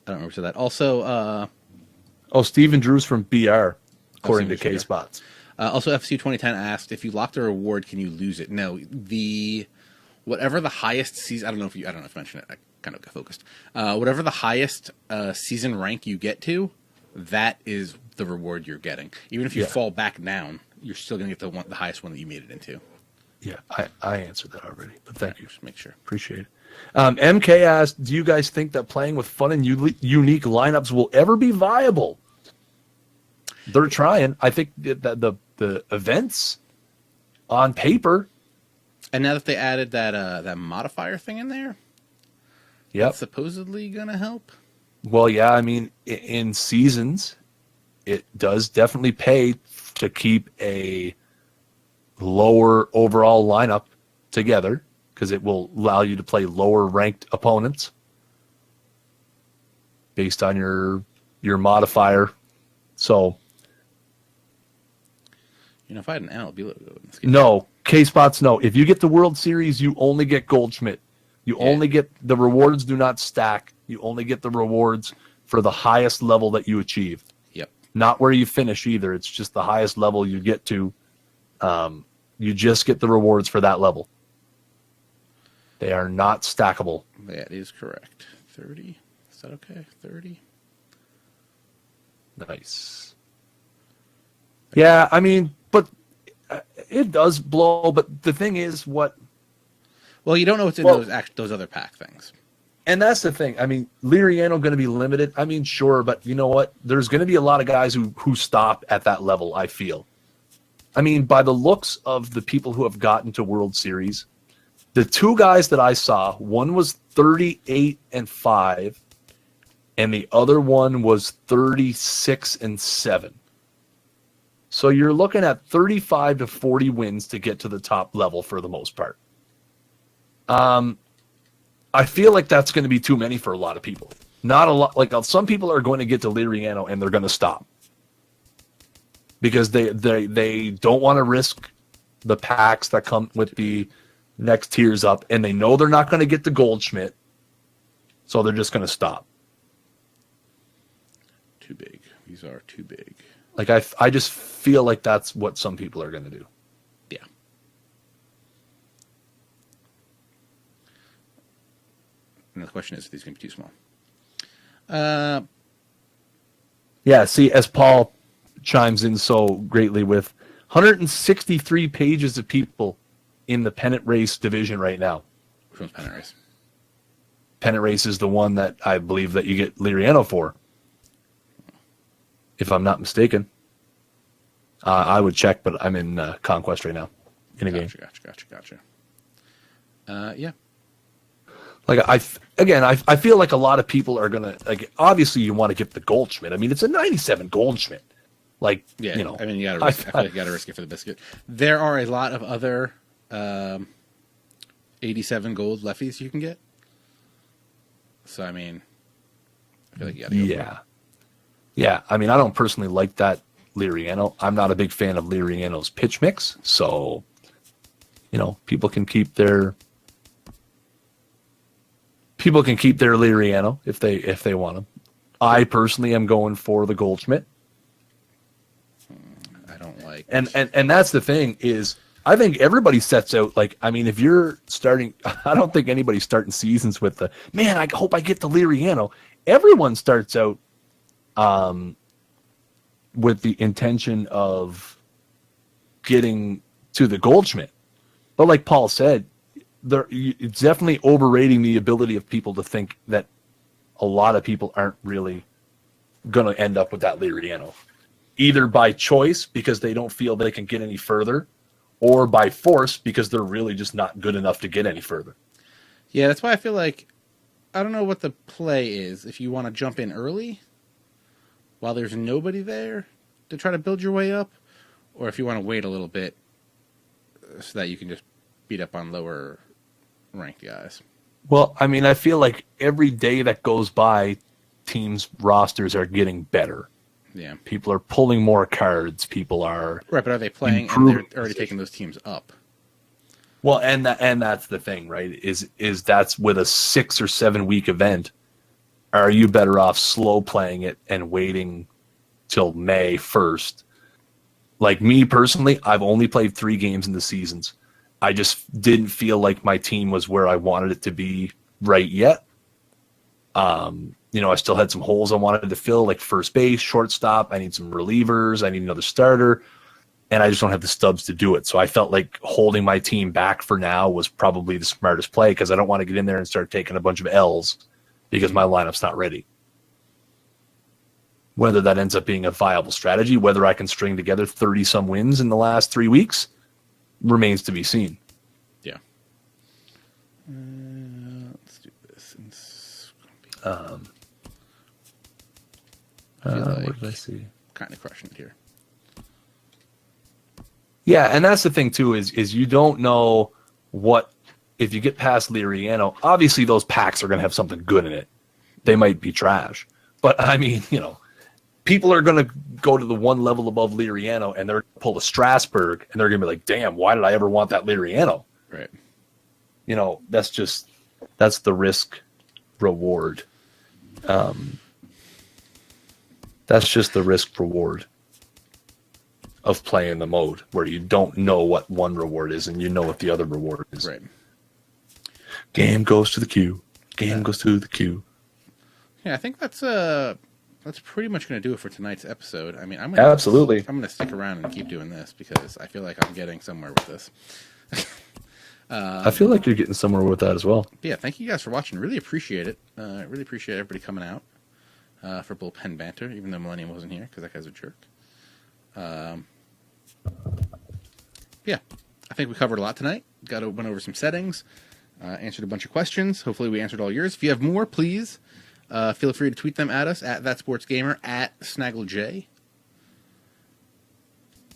Speaker 1: remember that. Also,
Speaker 2: Steven Drew's from BR, according to K-Spots.
Speaker 1: Also, FC 2010 asked, if you lock the reward, can you lose it? No, whatever the highest season. I don't know if you mentioned it. I kind of got focused. Whatever the highest season rank you get to, that is the reward you're getting. Even if you fall back down, you're still going to get the highest one that you made it into.
Speaker 2: Yeah, I answered that already, but thank you.
Speaker 1: Just make sure.
Speaker 2: Appreciate it. MK asked, do you guys think that playing with fun and unique lineups will ever be viable? They're trying. I think that the events on paper.
Speaker 1: And now that they added that modifier thing in there, that's supposedly going to help.
Speaker 2: Well, yeah, I mean, in seasons, it does definitely pay to keep a lower overall lineup together because it will allow you to play lower ranked opponents based on your modifier. So,
Speaker 1: if I had an MLB logo in this game.
Speaker 2: No, K-Spots, no. If you get the World Series, you only get Goldschmidt. You only get the rewards do not stack. You only get the rewards for the highest level that you achieve.
Speaker 1: Yep.
Speaker 2: Not where you finish either. It's just the highest level you get to. You just get the rewards for that level. They are not stackable.
Speaker 1: That is correct. 30. Is that okay? 30.
Speaker 2: Nice. Yeah, I mean, but it does blow. But the thing is, what?
Speaker 1: Well, you don't know what's in those other pack things.
Speaker 2: And that's the thing. I mean, Liriano going to be limited. I mean, sure, but you know what? There's going to be a lot of guys who stop at that level, I feel. I mean, by the looks of the people who have gotten to World Series, the two guys that I saw, one was 38-5, and the other one was 36-7. So you're looking at 35 to 40 wins to get to the top level for the most part. I feel like that's going to be too many for a lot of people. Not a lot. Like some people are going to get to Liriano and they're going to stop because they don't want to risk the packs that come with the next tiers up, and they know they're not going to get the Goldschmidt, so they're just going to stop.
Speaker 1: Too big. These are too big.
Speaker 2: Like I just feel like that's what some people are going to do.
Speaker 1: Yeah. And the question is, are these going to be too small?
Speaker 2: Yeah, see, as Paul chimes in so greatly with 163 pages of people in the pennant race division right now.
Speaker 1: Which one's pennant race?
Speaker 2: Pennant race is the one that I believe that you get Liriano for, if I'm not mistaken. I would check, but I'm in Conquest right now in a game.
Speaker 1: Gotcha. Yeah.
Speaker 2: Like I feel like a lot of people are gonna like. Obviously, you want to get the Goldschmidt. I mean, it's a 97 Goldschmidt. Like,
Speaker 1: yeah,
Speaker 2: you know,
Speaker 1: I mean, you gotta risk. I feel like you gotta risk it for the biscuit. There are a lot of other 87 gold lefties you can get. So I mean, I feel like you gotta go for it.
Speaker 2: Yeah. I mean, I don't personally like that Liriano. I'm not a big fan of Liriano's pitch mix. So, you know, people can keep their Liriano if they want him. I personally am going for the Goldschmidt.
Speaker 1: I don't like.
Speaker 2: And that's the thing is, I think everybody sets out like, I mean, if you're starting, I don't think anybody's starting seasons with the man. I hope I get the Liriano. Everyone starts out with the intention of getting to the Goldschmidt. But like Paul said, it's definitely overrating the ability of people to think that a lot of people aren't really going to end up with that Liriano. Either by choice because they don't feel they can get any further, or by force because they're really just not good enough to get any further.
Speaker 1: Yeah, that's why I feel like I don't know what the play is. If you want to jump in early while there's nobody there to try to build your way up, or if you want to wait a little bit so that you can just beat up on lower ranked guys.
Speaker 2: Well, I mean, I feel like every day that goes by, teams' rosters are getting better.
Speaker 1: Yeah.
Speaker 2: People are pulling more cards. People are...
Speaker 1: Right, but are they playing and they're already taking those teams up?
Speaker 2: Well, and that's the thing, right? Is that's with a 6 or 7 week event. Are you better off slow playing it and waiting till May 1st? Like me personally, I've only played 3 games in the seasons. I just didn't feel like my team was where I wanted it to be right yet. I still had some holes I wanted to fill, like first base, shortstop. I need some relievers. I need another starter. And I just don't have the stubs to do it. So I felt like holding my team back for now was probably the smartest play because I don't want to get in there and start taking a bunch of L's because my lineup's not ready. Whether that ends up being a viable strategy, whether I can string together 30-some wins in the last 3 weeks, remains to be seen.
Speaker 1: Yeah. Let's do this. I feel like
Speaker 2: what did I see?
Speaker 1: kind of crushing it here.
Speaker 2: Yeah, and that's the thing too is you don't know what if you get past Liriano. Obviously, those packs are going to have something good in it. They might be trash, but I mean, people are going to go to the one level above Liriano and they're going to pull a Strasburg and they're going to be like, "Damn, why did I ever want that Liriano?"
Speaker 1: Right.
Speaker 2: That's the risk reward. That's just the risk reward of playing the mode where you don't know what one reward is and you know what the other reward is.
Speaker 1: Right.
Speaker 2: Game goes to the queue. Game goes to the queue.
Speaker 1: Yeah, I think that's pretty much going to do it for tonight's episode. I mean, I'm
Speaker 2: Absolutely.
Speaker 1: going to stick around and keep doing this because I feel like I'm getting somewhere with this.
Speaker 2: I feel like you're getting somewhere with that as well.
Speaker 1: Yeah, thank you guys for watching. Really appreciate it. Really appreciate everybody coming out for Bullpen Banter, even though Millennium wasn't here because that guy's a jerk. Yeah, I think we covered a lot tonight. Went over some settings, answered a bunch of questions. Hopefully we answered all yours. If you have more, please feel free to tweet them at us at ThatSportsGamer, at SnaggleJ.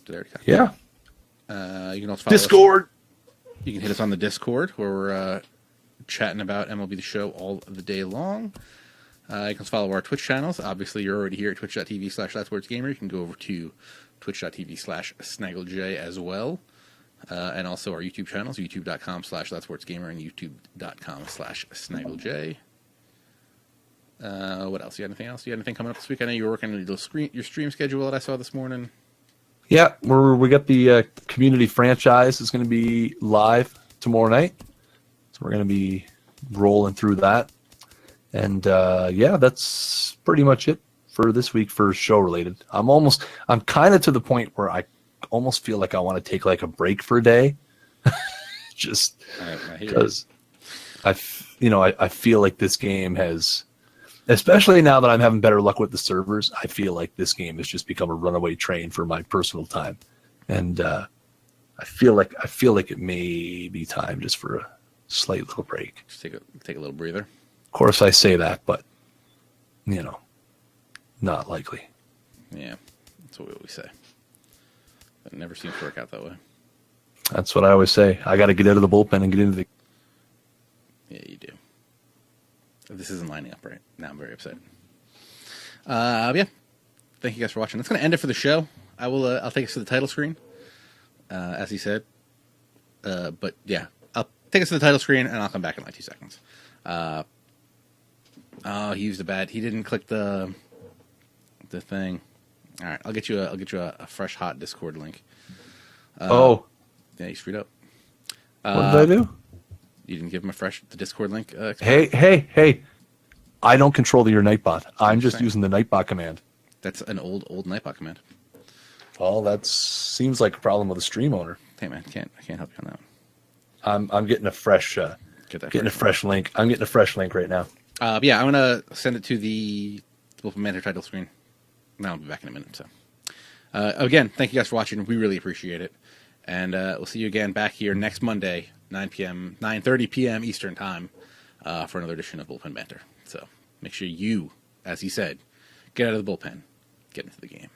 Speaker 1: Did I already cover that?
Speaker 2: Yeah.
Speaker 1: You can also follow
Speaker 2: Discord.
Speaker 1: us. You can hit us on the Discord where we're chatting about MLB The Show all the day long. You can also follow our Twitch channels. Obviously, you're already here at twitch.tv/ThatSportsGamer. You can go over to twitch.tv/SnaggleJ as well. And also our YouTube channels, youtube.com/ThatSportsGamer and youtube.com/SnaggleJ. What else? You got anything else? You got anything coming up this week? I know you were working on your stream schedule that I saw this morning.
Speaker 2: Yeah, we got the community franchise is going to be live tomorrow night. So we're going to be rolling through that. And that's pretty much it for this week for show related. I'm kind of to the point where I almost feel like I want to take like a break for a day. Just because I feel like this game has, especially now that I'm having better luck with the servers, I feel like this game has just become a runaway train for my personal time. And I feel like it may be time just for a slight little break.
Speaker 1: Just take a little breather.
Speaker 2: Of course I say that, but not likely.
Speaker 1: Yeah, that's what we always say. It never seems to work out that way.
Speaker 2: That's what I always say. I got to get out of the bullpen and get into the...
Speaker 1: Yeah, you do. This isn't lining up right now. I'm very upset. Yeah. Thank you guys for watching. That's going to end it for the show. I'll take us to the title screen, as he said. But yeah, I'll take us to the title screen and I'll come back in like 2 seconds. He used he didn't click the thing. All right, I'll get you a fresh hot Discord link. Yeah, you screwed up.
Speaker 2: What did I do?
Speaker 1: You didn't give him the Discord link.
Speaker 2: Hey! I don't control your Nightbot. I'm just using the Nightbot command.
Speaker 1: That's an old Nightbot command.
Speaker 2: Well, that seems like a problem with a stream owner.
Speaker 1: Hey man, I can't help you on that one.
Speaker 2: I'm getting a fresh fresh link. I'm getting a fresh link right now.
Speaker 1: Yeah, I'm gonna send it to the Bullpen Banter title screen. And I'll be back in a minute. So, again, thank you guys for watching. We really appreciate it, and we'll see you again back here next Monday, 9:30 p.m. Eastern time, for another edition of Bullpen Banter. So make sure you, as he said, get out of the bullpen, get into the game.